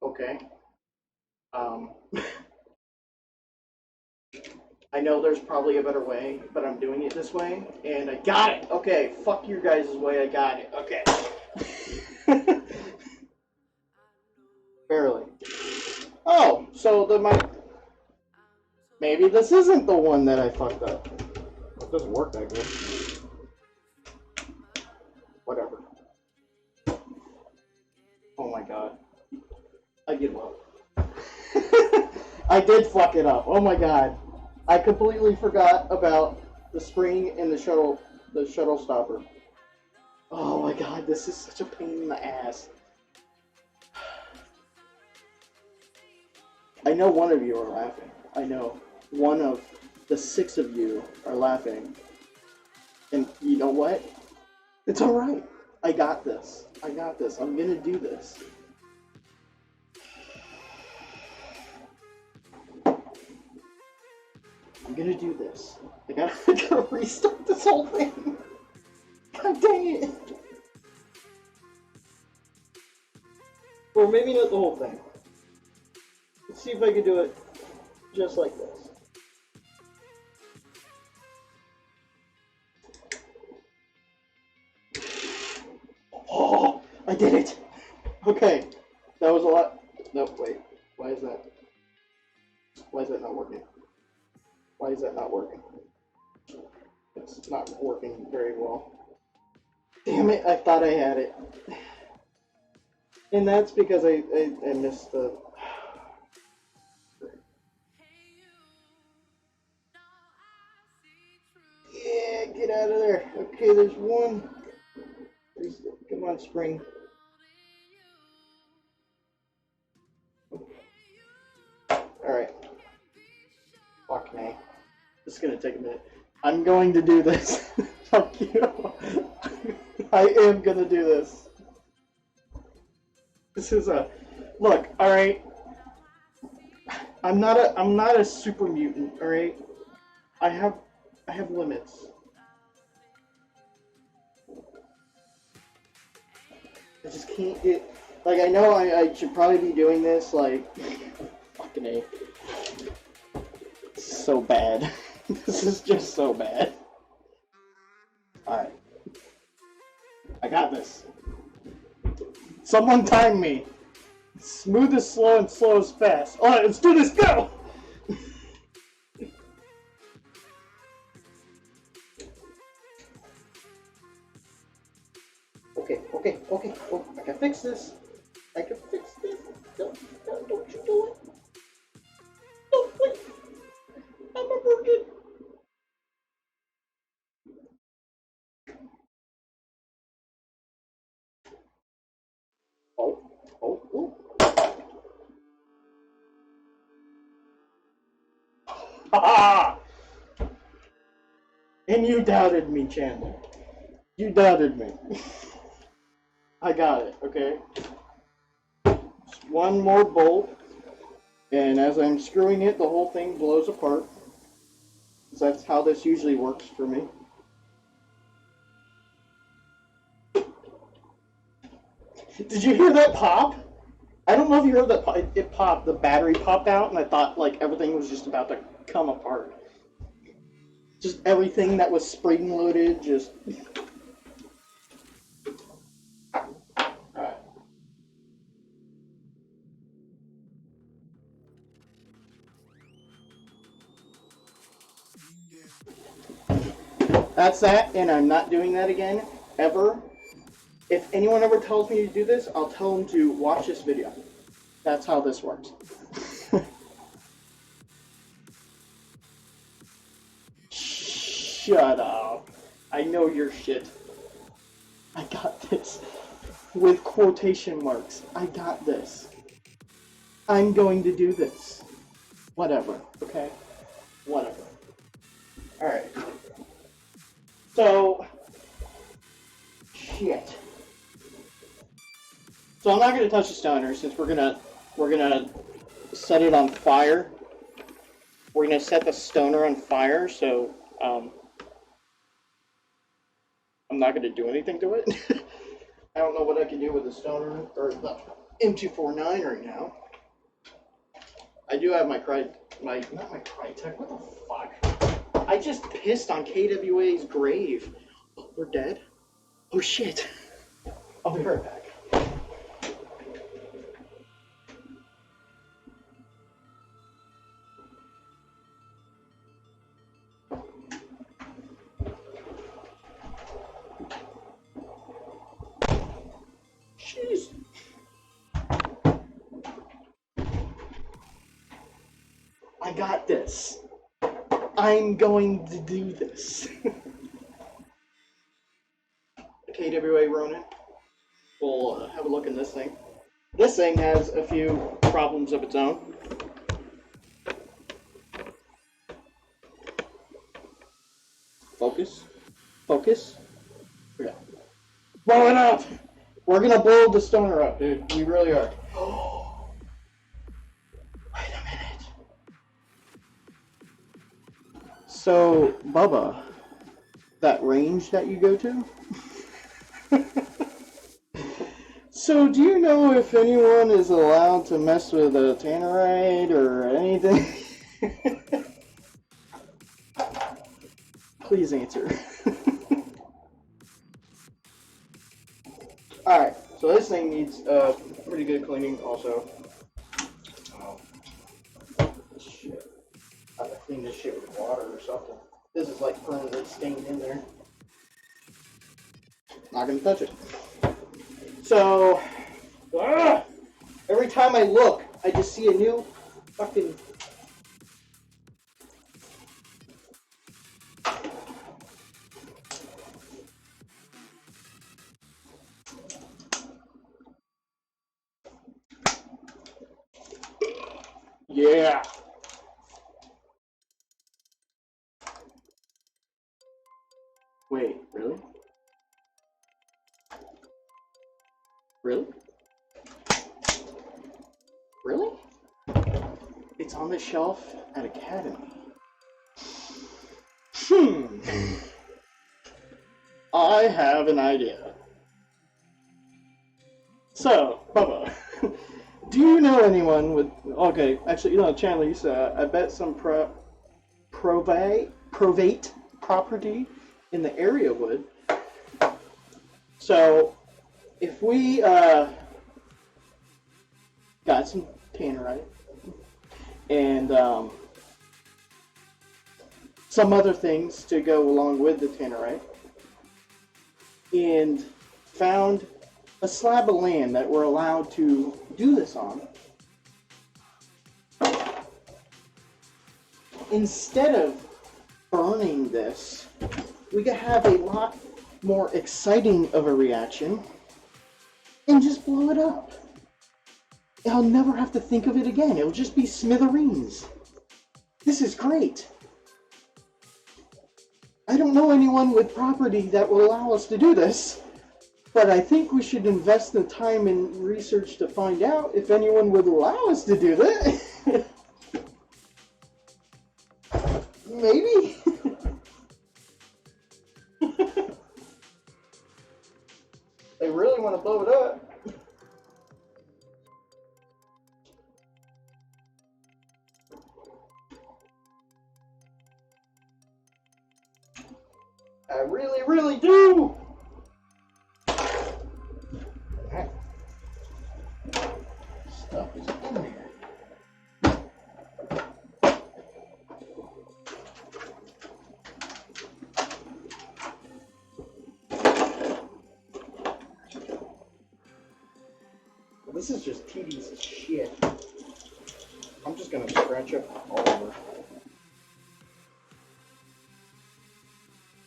S1: Okay. I know there's probably a better way, but I'm doing it this way, and I got it! Okay, fuck your guys' way, I got it. Okay. Barely. Oh, so maybe this isn't the one that I fucked up. It doesn't work that good. Whatever. Oh my god. I give up. I did fuck it up. Oh my god. I completely forgot about the spring and the shuttle stopper. Oh my god, this is such a pain in the ass. I know one of you are laughing. I know one of the 6 of you are laughing. And you know what? It's alright. I got this. I got this. I'm gonna do this. I'm gonna do this. I gotta restart this whole thing. God dang it. Or maybe not the whole thing. Let's see if I can do it just like this. did it! Okay, that was a lot. No, wait. Why is that? Why is that not working? Why is that not working? It's not working very well. Damn it, I thought I had it. And that's because I missed the... Yeah, get out of there. Okay, there's one. Come on, spring. Alright. Fuck me. This is gonna take a minute. I'm going to do this. Fuck you. I am gonna do this. This is a... Look, alright. I'm not a super mutant, alright? I have limits. I just can't get... Like, I know I should probably be doing this, like... Fucking A. It's so bad. This is just so bad. Alright. I got this. Someone time me. Smooth is slow and slow is fast. Alright, let's do this, go! Okay. Oh, I can fix this. I can fix this. Don't you do it. Don't wait. I'm a virgin. Oh. Ha! And you doubted me, Chandler. You doubted me. I got it, okay? Just one more bolt, and as I'm screwing it, the whole thing blows apart. So that's how this usually works for me. Did you hear that pop? I don't know if you heard that pop. It popped. The battery popped out, and I thought like everything was just about to come apart. Just everything that was spring loaded, just... That's that, and I'm not doing that again, ever. If anyone ever tells me to do this, I'll tell them to watch this video. That's how this works. Shut up. I know your shit. I got this. With quotation marks. I got this. I'm going to do this. Whatever, okay? Whatever. Alright. So, shit. So I'm not gonna touch the stoner since we're gonna set it on fire. We're gonna set the stoner on fire, so I'm not gonna do anything to it. I don't know what I can do with the stoner or the m249 right now. I do have not my Crytek. What the fuck? I just pissed on KWA's grave. Oh, we're dead? Oh shit. I'll be right back. Jeez. I got this. I'm going to do this. KWA Ronin. We'll have a look in this thing. This thing has a few problems of its own. Focus. Yeah. Blow it up! We're gonna blow the stoner up, dude. We really are. Wait a minute. So, Bubba, that range that you go to? So, do you know if anyone is allowed to mess with a tannerite or anything? Please answer. Alright, So this thing needs pretty good cleaning also. Oh, shit. I have to clean this shit with water or something. This is like permanently stained in there. Not gonna touch it. So, every time I look, I just see a new fucking... Yeah. Wait, really? Really? Really? It's on the shelf at Academy. I have an idea. So, Bubba, do you know anyone with... Okay, actually, you know, Chandler, you said, I bet some probate property in the area would. So, if we got some tannerite and some other things to go along with the tannerite, and found a slab of land that we're allowed to do this on, instead of burning this, we could have a lot more exciting of a reaction and just blow it up. I'll never have to think of it again. It'll just be smithereens. This is great. I don't know anyone with property that will allow us to do this, but I think we should invest the time and research to find out if anyone would allow us to do that. Maybe? They really want to blow it up. I really, really do! That stuff is in there. This is just tedious as shit. I'm just gonna scratch up all over.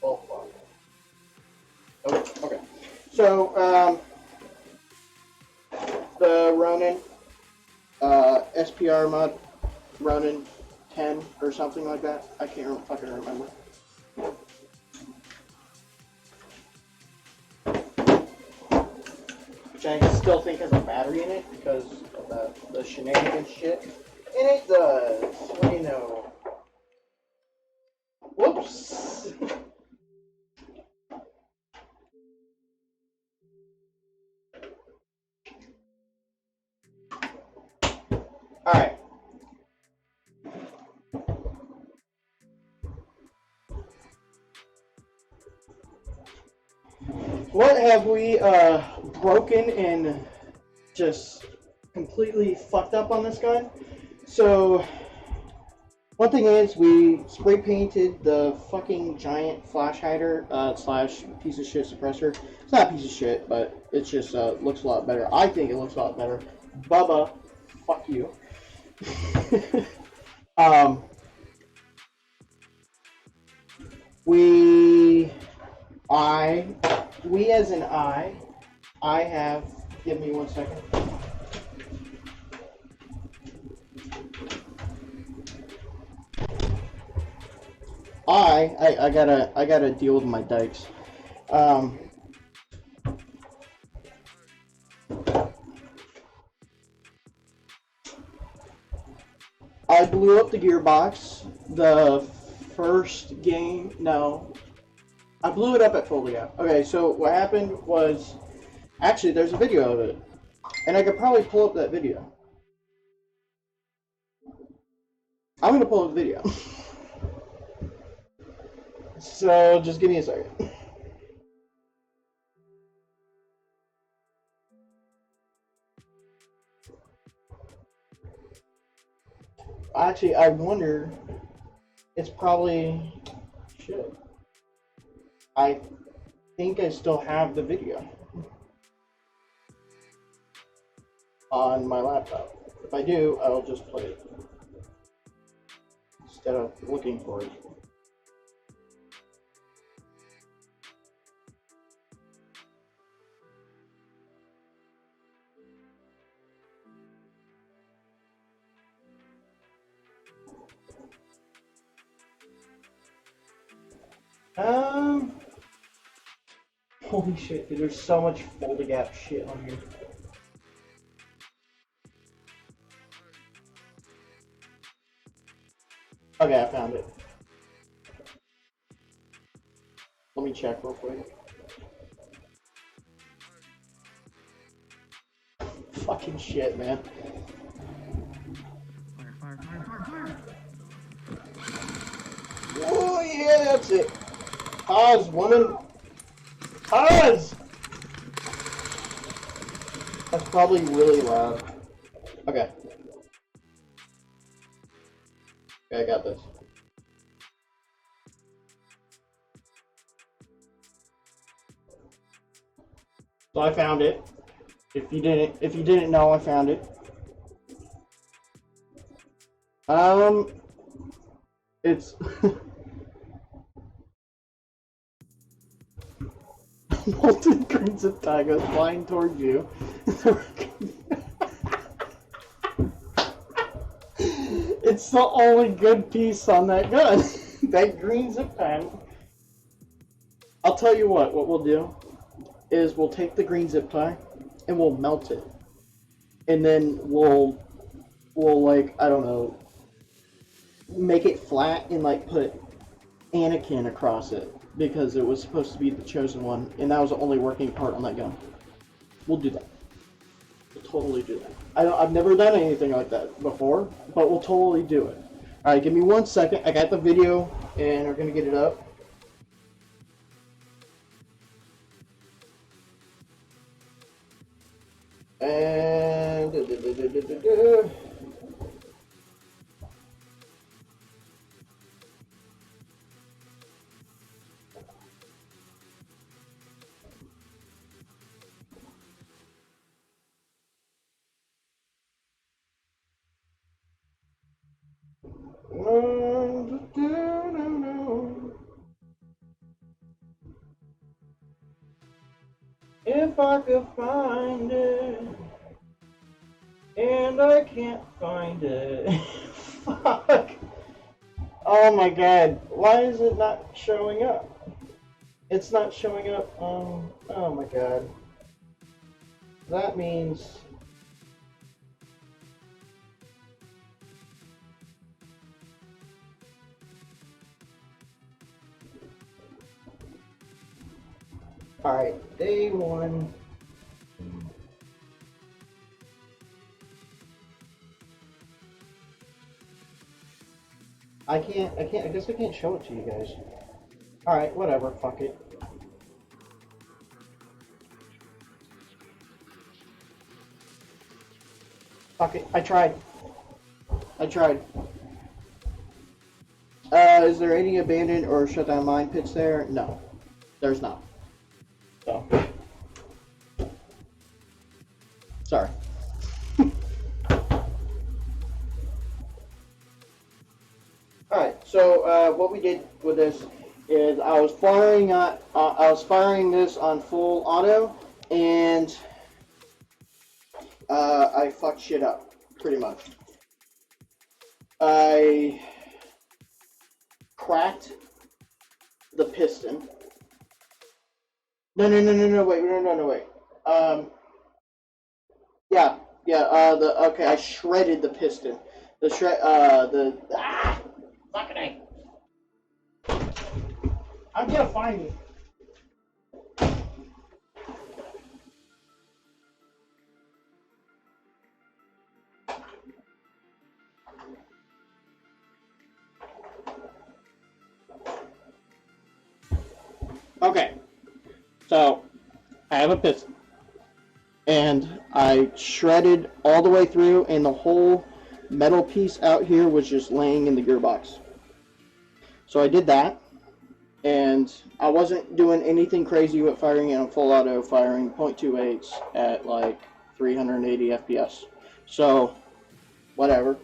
S1: Oh, fuck. Oh, okay. So, the Ronin, SPR mod, Ronin 10 or something like that. I can't fucking remember. Which I still think has a battery in it because of the shenanigans shit. And it does. What do you know? Whoops. Alright. What have we broken and just completely fucked up on this gun? So, one thing is we spray painted the fucking giant flash hider slash piece of shit suppressor. It's not a piece of shit, but it just looks a lot better. I think it looks a lot better. Bubba, fuck you. We as in I have, give me 1 second. I gotta deal with my dikes. I blew up the gearbox the first game. No, I blew it up at full gap. Okay, so what happened was, actually there's a video of it, and I could probably pull up that video. I'm gonna pull up the video. So just give me a second. Actually, I wonder. It's probably shit. I think I still have the video on my laptop. If I do, I'll just play it instead of looking for it. Holy shit, dude, there's so much folding gap shit on here. Okay, I found it. Let me check real quick. Fucking shit, man. Oh yeah, that's it. Pause, woman. Pause! That's probably really loud. Okay. Okay, I got this. So I found it. If you didn't know, I found it. It's molten green zip tie goes flying towards you. It's the only good piece on that gun. That green zip tie. I'll tell you what we'll do is we'll take the green zip tie and we'll melt it. And then we'll like, I don't know, make it flat and like put Anakin across it because it was supposed to be the chosen one and that was the only working part on that gun. We'll do that. We'll totally do that. I've never done anything like that before, but we'll totally do it. Alright, give me 1 second. I got the video and we're gonna get it up. And if I could find it, and I can't find it. Fuck. Oh my god, why is it not showing up? It's not showing up. Oh my god. That means... Alright, day one. I guess I can't show it to you guys. Alright, whatever, fuck it. Fuck it, I tried. Is there any abandoned or shut down mine pits there? No, there's not. So, sorry. Alright, so what we did with this is I was firing this on full auto, and I fucked shit up, pretty much. I cracked the piston. No, wait. Okay, I shredded the piston. Fucking A. I'm gonna find it. Okay, so I have a piston, and I shredded all the way through, and the whole metal piece out here was just laying in the gearbox. So I did that, and I wasn't doing anything crazy with firing it on full auto, firing .28s at like 380 FPS. So, whatever.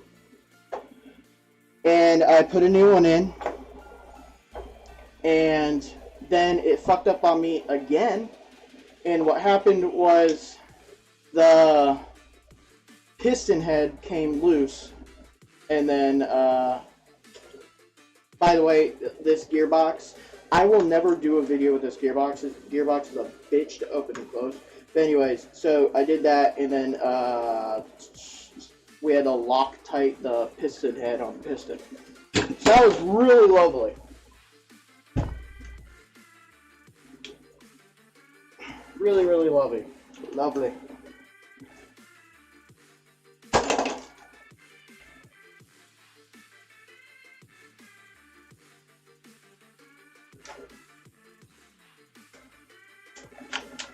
S1: And I put a new one in, and then it fucked up on me again. And what happened was the piston head came loose, and then by the way, this gearbox, I will never do a video with this gearbox. This gearbox is a bitch to open and close. But anyways, so I did that, and then we had to Loctite the piston head on the piston. So that was really lovely. Really, really lovely. Lovely.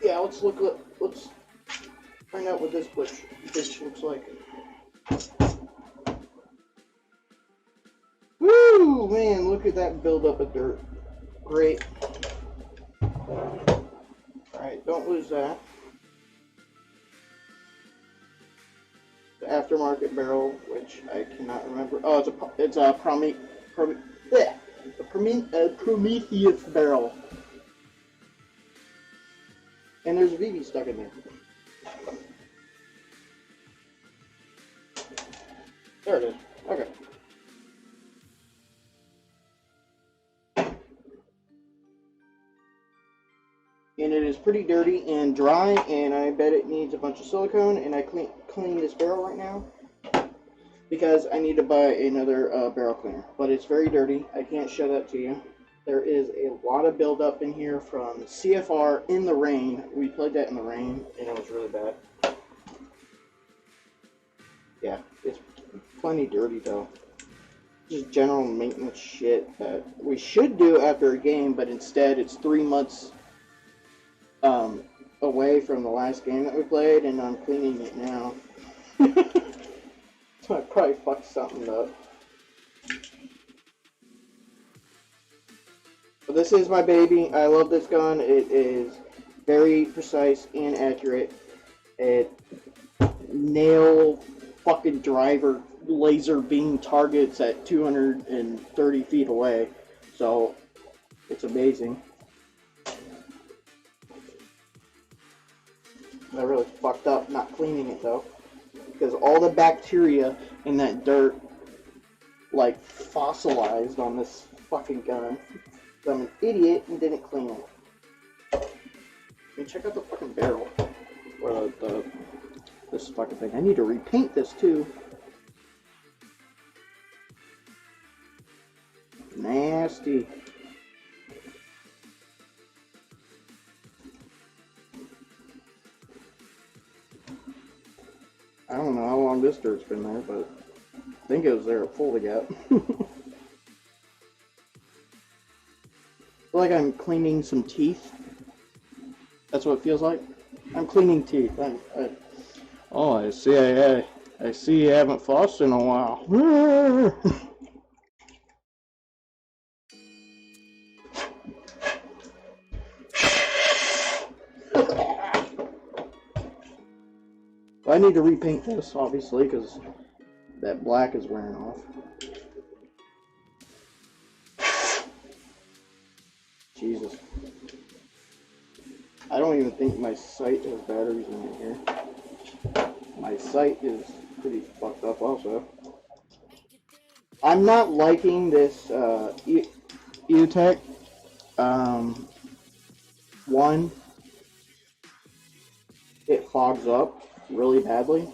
S1: Yeah, let's find out what this bitch looks like. Woo, man, look at that buildup of dirt. Great. Alright, don't lose that. The aftermarket barrel, which I cannot remember. Oh, it's a Prometheus barrel. And there's a BB stuck in there. There it is. Okay. And it is pretty dirty and dry, and I bet it needs a bunch of silicone, and I clean this barrel right now because I need to buy another barrel cleaner. But it's very dirty. I can't show that to you. There is a lot of buildup in here from CFR in the rain. We played that in the rain, and it was really bad. Yeah, it's plenty dirty though. Just general maintenance shit that we should do after a game, but instead it's 3 months away from the last game that we played, and I'm cleaning it now. So I probably fucked something up. But this is my baby. I love this gun. It is very precise and accurate. It nail fucking driver laser beam targets at 230 feet away. So it's amazing. I really fucked up not cleaning it though, because all the bacteria in that dirt like fossilized on this fucking gun. I'm an idiot and didn't clean it. And check out the fucking barrel. Or this fucking thing. I need to repaint this too. Nasty. I don't know how long this dirt's been there, but I think it was there at full gap. I feel like I'm cleaning some teeth. That's what it feels like. I'm cleaning teeth. Oh, I see you haven't flossed in a while. I need to repaint this, obviously, because that black is wearing off. Jesus. I don't even think my sight has batteries in it here. My sight is pretty fucked up also. I'm not liking this EUTech. One, it fogs up really badly.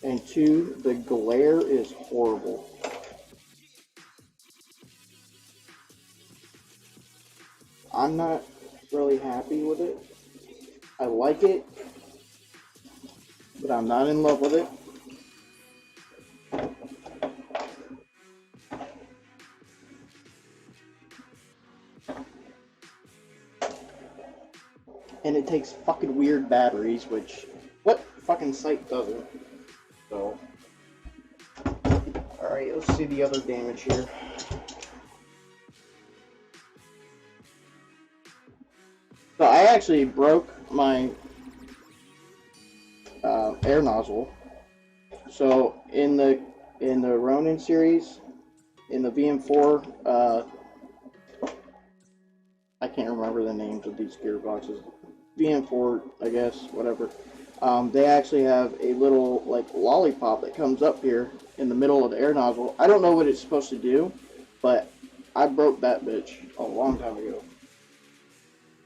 S1: And two, the glare is horrible. I'm not really happy with it. I like it, but I'm not in love with it. And it takes fucking weird batteries, which what fucking site doesn't. So Alright, let's see the other damage here. So I actually broke my air nozzle. So in the Ronin series, in the VM4, I can't remember the names of these gearboxes. VM4, I guess, whatever. They actually have a little like lollipop that comes up here in the middle of the air nozzle. I don't know what it's supposed to do, but I broke that bitch a long time ago.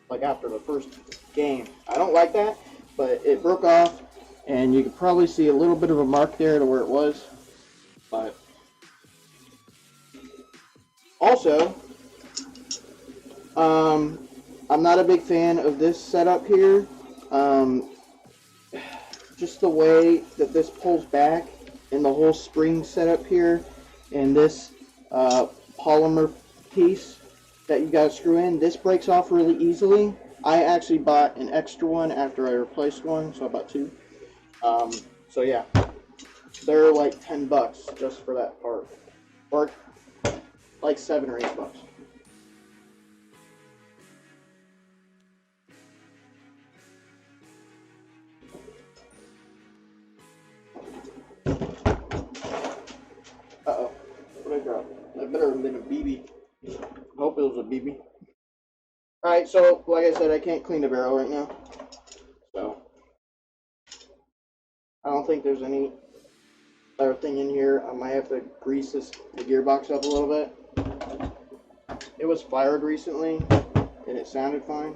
S1: Like after the first game. I don't like that, but it broke off, and you can probably see a little bit of a mark there to where it was. But also, I'm not a big fan of this setup here. Just the way that this pulls back, and the whole spring setup here, and this polymer piece that you gotta screw in, this breaks off really easily. I actually bought an extra one after I replaced one, so I bought two. So yeah, they're like $10 just for that part, or like $7 or $8. Uh-oh, what did I drop? That better have been a BB. I hope it was a BB. Alright, so like I said, I can't clean the barrel right now. So I don't think there's any other thing in here. I might have to grease the gearbox up a little bit. It was fired recently and it sounded fine.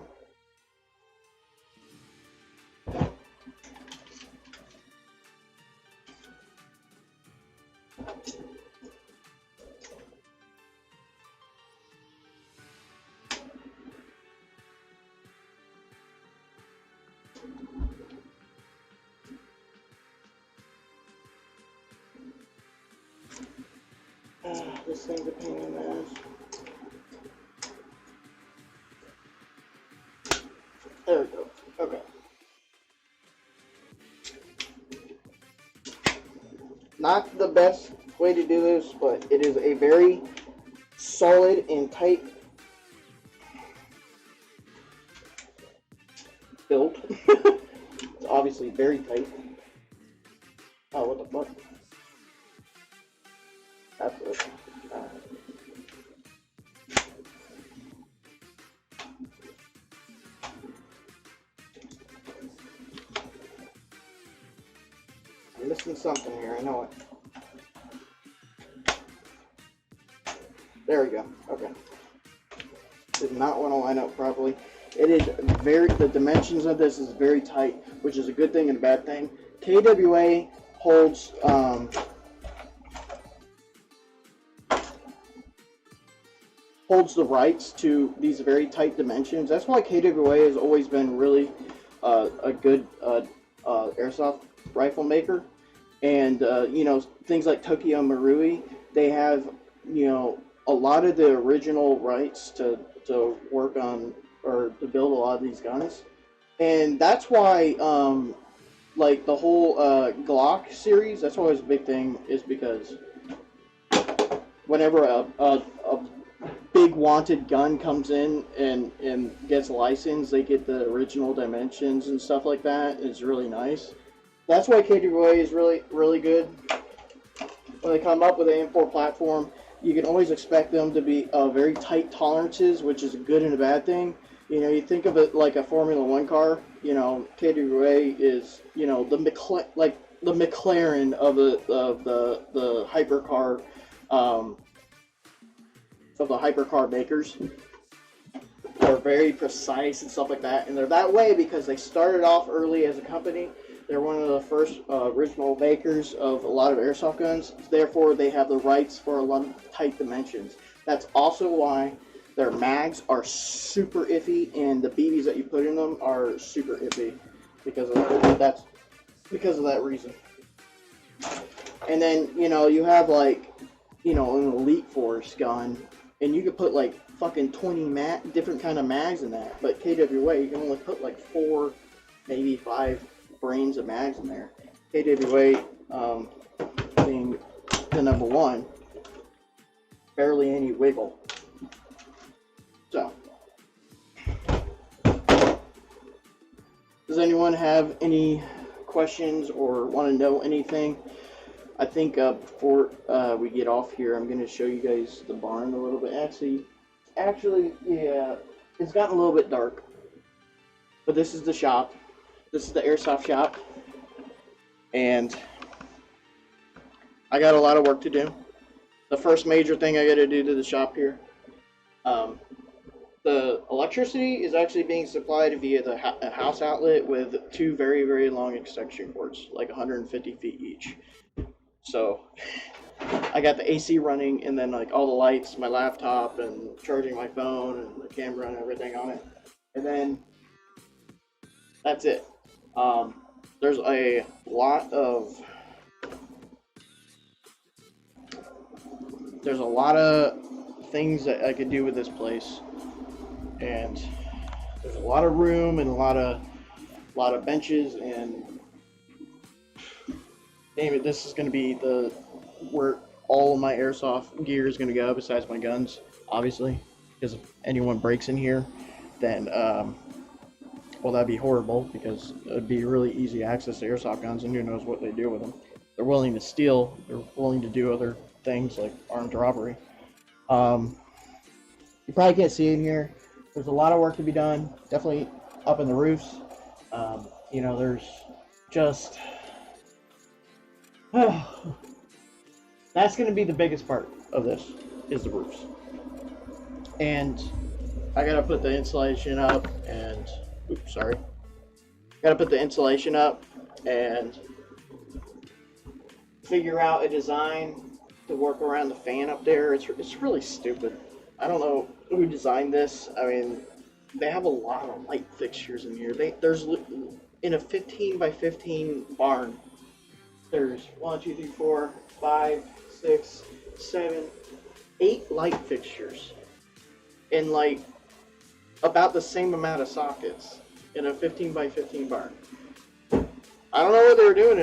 S1: This thing's a pain in the ass. There we go. Okay. Not the best way to do this, but it is a very solid and tight build. It's obviously very tight. Oh, what the fuck? That's it. I'm missing something here, I know it. There we go. Okay. Did not want to line up properly. It is the dimensions of this is very tight, which is a good thing and a bad thing. KWA holds the rights to these very tight dimensions. That's why KWA has always been really a good airsoft rifle maker. And you know, things like Tokyo Marui, they have, you know, a lot of the original rights to work on or to build a lot of these guns. And that's why like the whole Glock series, that's always a big thing, is because whenever a big wanted gun comes in and gets licensed, they get the original dimensions and stuff like that. It's really nice. That's why KWA is really good. When they come up with an M4 platform, you can always expect them to be very tight tolerances, which is a good and a bad thing. You know, you think of it like a Formula One car. You know, KWA is, you know, the McLaren of the hypercar of the hypercar makers. They're very precise and stuff like that, and they're that way because they started off early as a company. They're one of the first original makers of a lot of airsoft guns. Therefore, they have the rights for a lot of tight dimensions. That's also why their mags are super iffy, and the BBs that you put in them are super iffy because of that reason. And then, you know, you have like, you know, an Elite Force gun, and you could put like fucking 20 different kind of mags in that. But KWA, you can only put like 4, maybe 5 brains of mags in there. KWA being to number 1. Barely any wiggle. So, does anyone have any questions or want to know anything? I think before we get off here, I'm going to show you guys the barn a little bit. Actually, yeah, it's gotten a little bit dark. But this is the shop. This is the Airsoft shop. And I got a lot of work to do. The first major thing I got to do to the shop here, the electricity is actually being supplied via the house outlet with 2 very, very long extension cords, like 150 feet each. So I got the AC running, and then like all the lights, my laptop, and charging my phone and the camera and everything on it. And then that's it. There's a lot of things that I could do with this place, and there's a lot of room and a lot of benches, and damn it, this is going to be where all of my airsoft gear is going to go, besides my guns, obviously, because if anyone breaks in here, then well, that'd be horrible, because it'd be really easy access to airsoft guns, and who knows what they do with them. They're willing to steal. They're willing to do other things like armed robbery. You probably can't see it here. There's a lot of work to be done. Definitely up in the roofs. You know, there's just that's going to be the biggest part of this, is the roofs. And I gotta put the insulation up, and gotta put the insulation up and figure out a design to work around the fan up there. It's really stupid. I don't know who designed this. I mean, they have a lot of light fixtures in here. There's in a 15 by 15 barn, there's 1, 2, 3, 4, 5, 6, 7, 8 light fixtures in like about the same amount of sockets in a 15 by 15 barn. I don't know what they were doing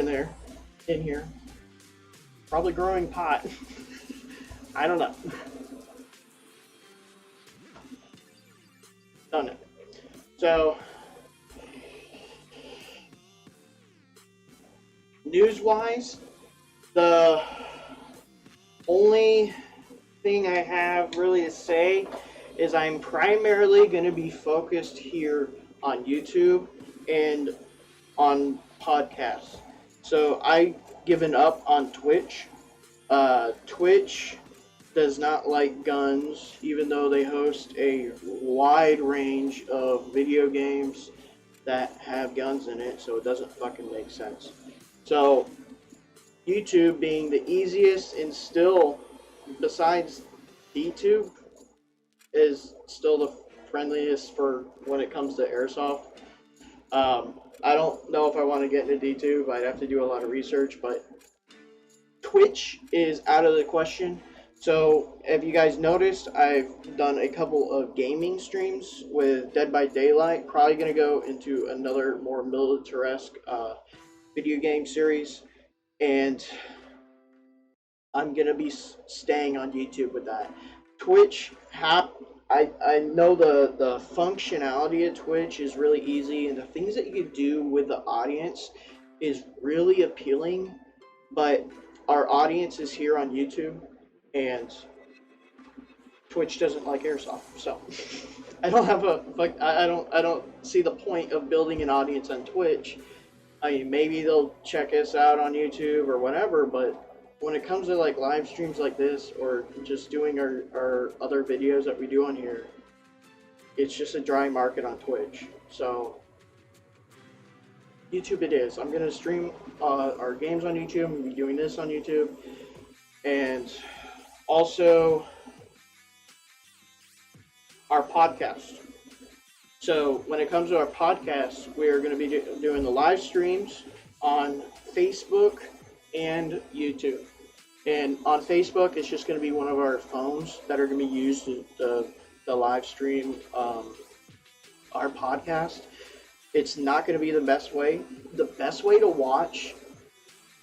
S1: in here. Probably growing pot. I don't know. Don't know. So, news-wise, the only thing I have really to say is I'm primarily going to be focused here on YouTube and on podcasts. So I've given up on Twitch. Twitch does not like guns, even though they host a wide range of video games that have guns in it, so it doesn't fucking make sense. So YouTube being the easiest, and still, besides DTube, is still the friendliest for when it comes to airsoft. I don't know if I want to get into DTube. I'd have to do a lot of research, but Twitch is out of the question. So if you guys noticed, I've done a couple of gaming streams with Dead by Daylight. Probably going to go into another more militaresque video game series, and I'm going to be staying on YouTube with that. Twitch, I know the functionality of Twitch is really easy, and the things that you can do with the audience is really appealing, but our audience is here on YouTube, and Twitch doesn't like airsoft, so I don't see the point of building an audience on Twitch. I mean, maybe they'll check us out on YouTube or whatever, but when it comes to like live streams like this, or just doing our other videos that we do on here, it's just a dry market on Twitch. So YouTube it is. I'm gonna stream our games on YouTube. I'm gonna be doing this on YouTube, and also our podcast. So when it comes to our podcast, we are going to be doing the live streams on Facebook and YouTube. And on Facebook, it's just going to be one of our phones that are going to be used to live stream our podcast. It's not going to be the best way. The best way to watch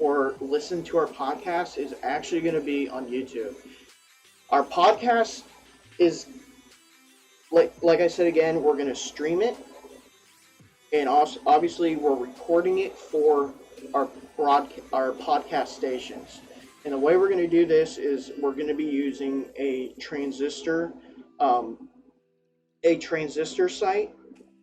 S1: or listen to our podcast is actually going to be on YouTube. Our podcast is, like I said again, we're going to stream it, and also, obviously we're recording it for our podcast stations. And the way we're going to do this is we're going to be using a transistor site,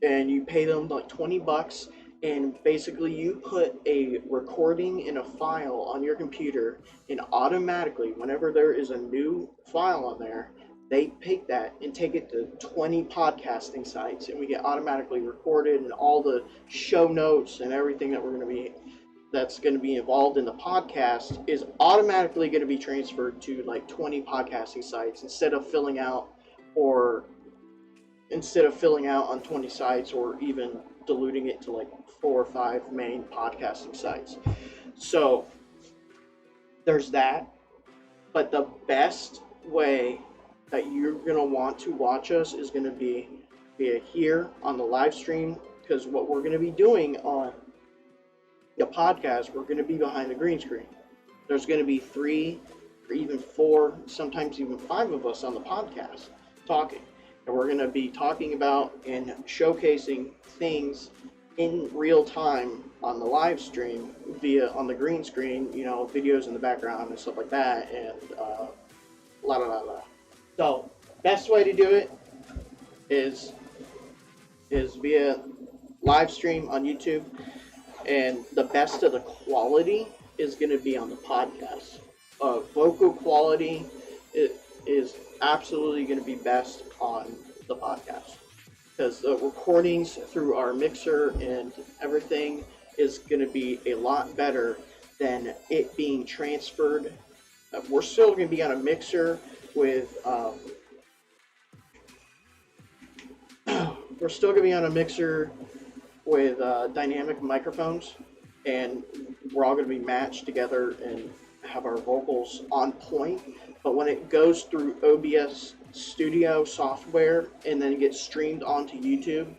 S1: and you pay them like $20, and basically you put a recording in a file on your computer, and automatically whenever there is a new file on there, they pick that and take it to 20 podcasting sites, and we get automatically recorded, and all the show notes and everything that's going to be involved in the podcast is automatically going to be transferred to like 20 podcasting sites instead of filling out on 20 sites, or even diluting it to like 4 or 5 main podcasting sites. So there's that. But the best way that you're going to want to watch us is going to be here on the live stream, because what we're going to be doing on the podcast, we're going to be behind the green screen. There's going to be 3 or even 4, sometimes even 5 of us on the podcast talking. And we're going to be talking about and showcasing things in real time on the live stream on the green screen, videos in the background and stuff like that, and la la la la. So, best way to do it is via live stream on YouTube, and the best of the quality is going to be on the podcast. Vocal quality is absolutely going to be best on the podcast, because the recordings through our mixer and everything is going to be a lot better than it being transferred. We're still going to be on a mixer with dynamic microphones, and we're all going to be matched together and have our vocals on point. But when it goes through OBS Studio software and then it gets streamed onto YouTube,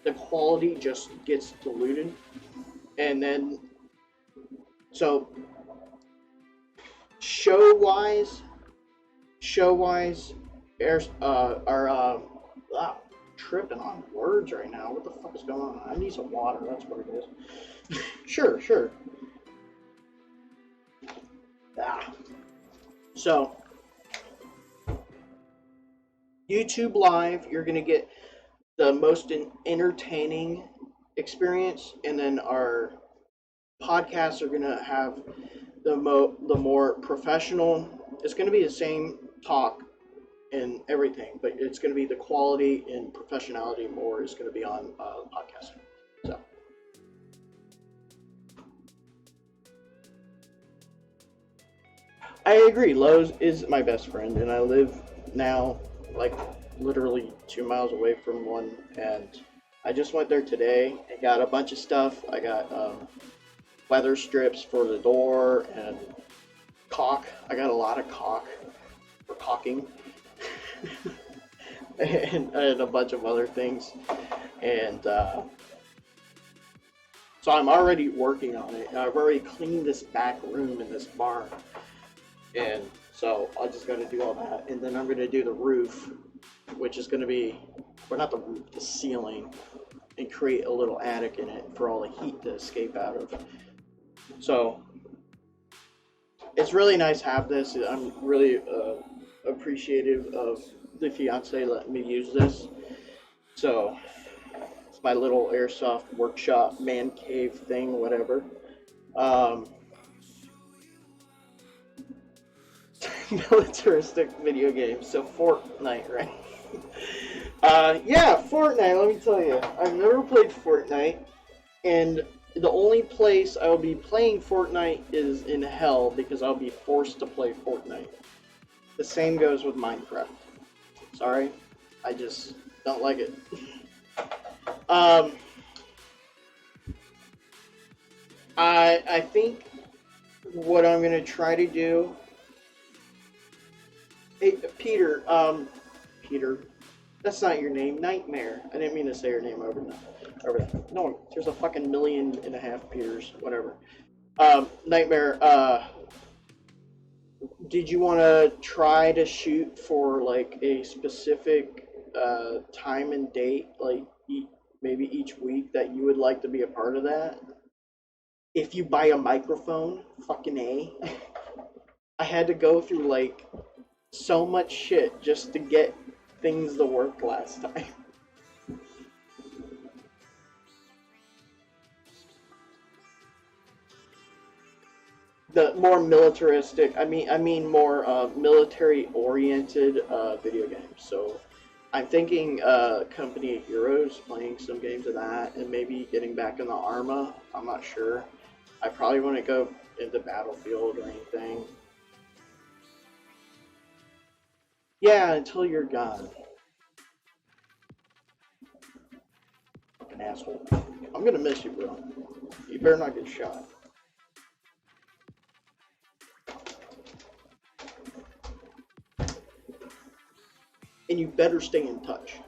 S1: the quality just gets diluted. And then, so show-wise, tripping on words right now. What the fuck is going on? I need some water. That's what it is. Sure. So, YouTube Live, you're going to get the most entertaining experience, and then our podcasts are going to have the more professional. It's going to be the same talk and everything, but it's going to be the quality and professionality more is going to be on podcasting. So, I agree. Lowe's is my best friend, and I live now like literally 2 miles away from one, and I just went there today and got a bunch of stuff. I got weather strips for the door and caulk. I got a lot of caulk for caulking. and a bunch of other things, and so I'm already working on it. I've already cleaned this back room in this barn, and so I just got to do all that, and then I'm going to do the roof, which is going to be, well, not the roof, the ceiling, and create a little attic in it for all the heat to escape out of. So it's really nice to have this. I'm really appreciative of the fiance letting me use this. So it's my little airsoft workshop, man cave thing, whatever. Militaristic video games. So Fortnite, right? Yeah, Fortnite. Let me tell you, I've never played Fortnite, and the only place I will be playing Fortnite is in hell, because I'll be forced to play Fortnite. The same goes with Minecraft. Sorry, I just don't like it. I think what I'm gonna try to do. Hey, Peter. Peter, that's not your name. Nightmare. I didn't mean to say your name over that. No, there's a fucking 1.5 million Peters. Whatever. Nightmare, did you want to try to shoot for like a specific time and date, like maybe each week that you would like to be a part of that? If you buy a microphone, fucking A. I had to go through like so much shit just to get things to work last time. The more militaristic, I mean more military-oriented video games. So I'm thinking Company of Heroes, playing some games of that, and maybe getting back in the Arma. I'm not sure. I probably wouldn't go into Battlefield or anything. Yeah, until you're gone. Fucking asshole. I'm gonna miss you, bro. You better not get shot. And you better stay in touch.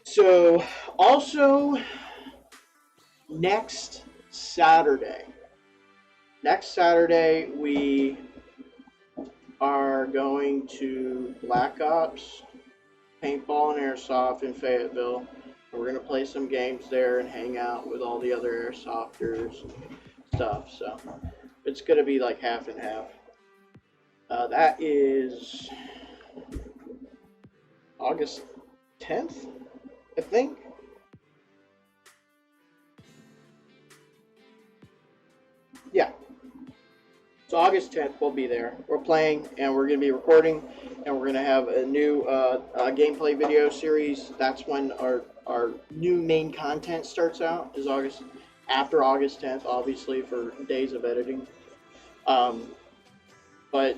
S1: So, also, next Saturday. Next Saturday, we are going to Black Ops, Paintball, and Airsoft in Fayetteville. We're going to play some games there and hang out with all the other Airsofters and stuff. So, it's going to be like half and half. That is August 10th, I think. Yeah. So August 10th, we'll be there. We're playing, and we're going to be recording, and we're going to have a new gameplay video series. That's when our new main content starts out, is after August 10th, obviously, for days of editing. But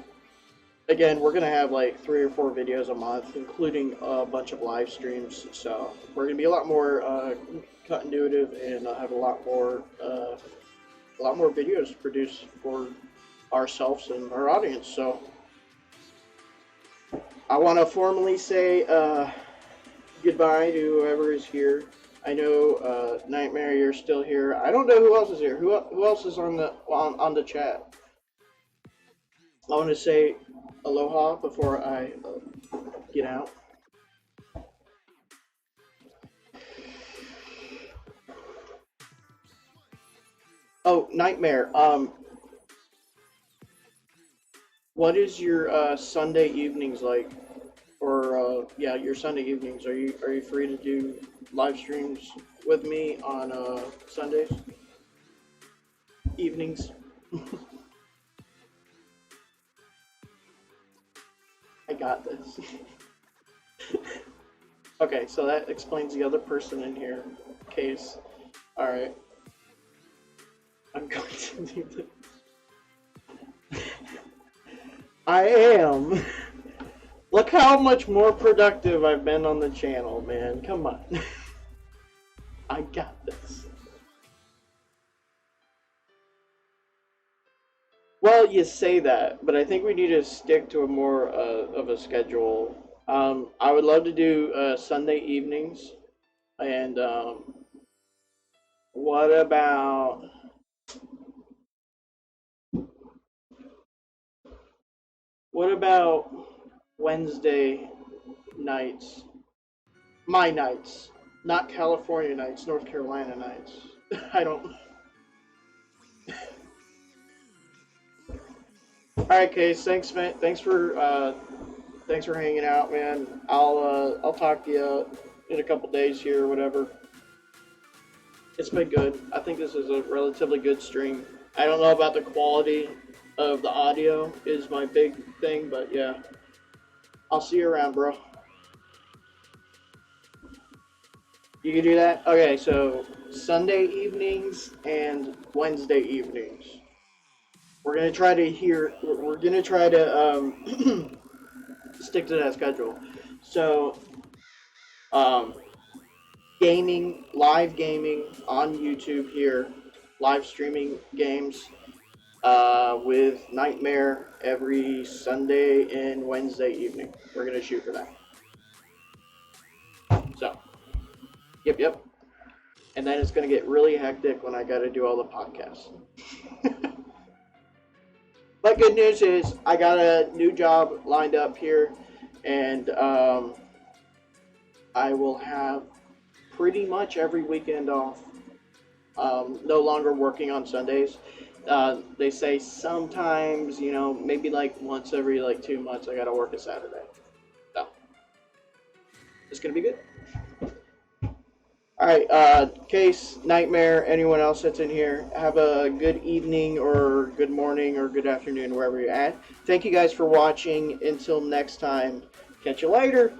S1: again, we're going to have like 3 or 4 videos a month, including a bunch of live streams. So we're going to be a lot more continuative, and have a lot more videos to produce for ourselves and our audience. So I want to formally say goodbye to whoever is here. I know Nightmare, you're still here. I don't know who else is here. Who else is on the chat? I want to say aloha before I get out. Oh, Nightmare. What is your Sunday evenings like? Or yeah, your Sunday evenings. Are you free to do live streams with me on Sundays evenings? I got this. Okay, so that explains the other person in here. Case. All right. I'm going to do this. I am. Look how much more productive I've been on the channel, man. Come on. I got this. Well, you say that, but I think we need to stick to a more of a schedule. I would love to do Sunday evenings. And what about Wednesday nights? My nights, not California nights, North Carolina nights. I don't. All right, Case. Thanks, man. Thanks for hanging out, man. I'll talk to you in a couple days here or whatever. It's been good. I think this is a relatively good stream. I don't know about the quality of the audio is my big thing, but yeah. I'll see you around, bro. You can do that? Okay, so Sunday evenings and Wednesday evenings. We're gonna try to stick to that schedule. So, live gaming on YouTube here, live streaming games with Nightmare every Sunday and Wednesday evening. We're going to shoot for that. So, yep. And then it's going to get really hectic when I got to do all the podcasts. But good news is I got a new job lined up here, and I will have pretty much every weekend off. No longer working on Sundays. They say sometimes, maybe like once every like 2 months, I gotta work a Saturday. So it's gonna be good. All right, Case, Nightmare, anyone else that's in here, have a good evening or good morning or good afternoon wherever you're at. Thank you guys for watching. Until next time, catch you later.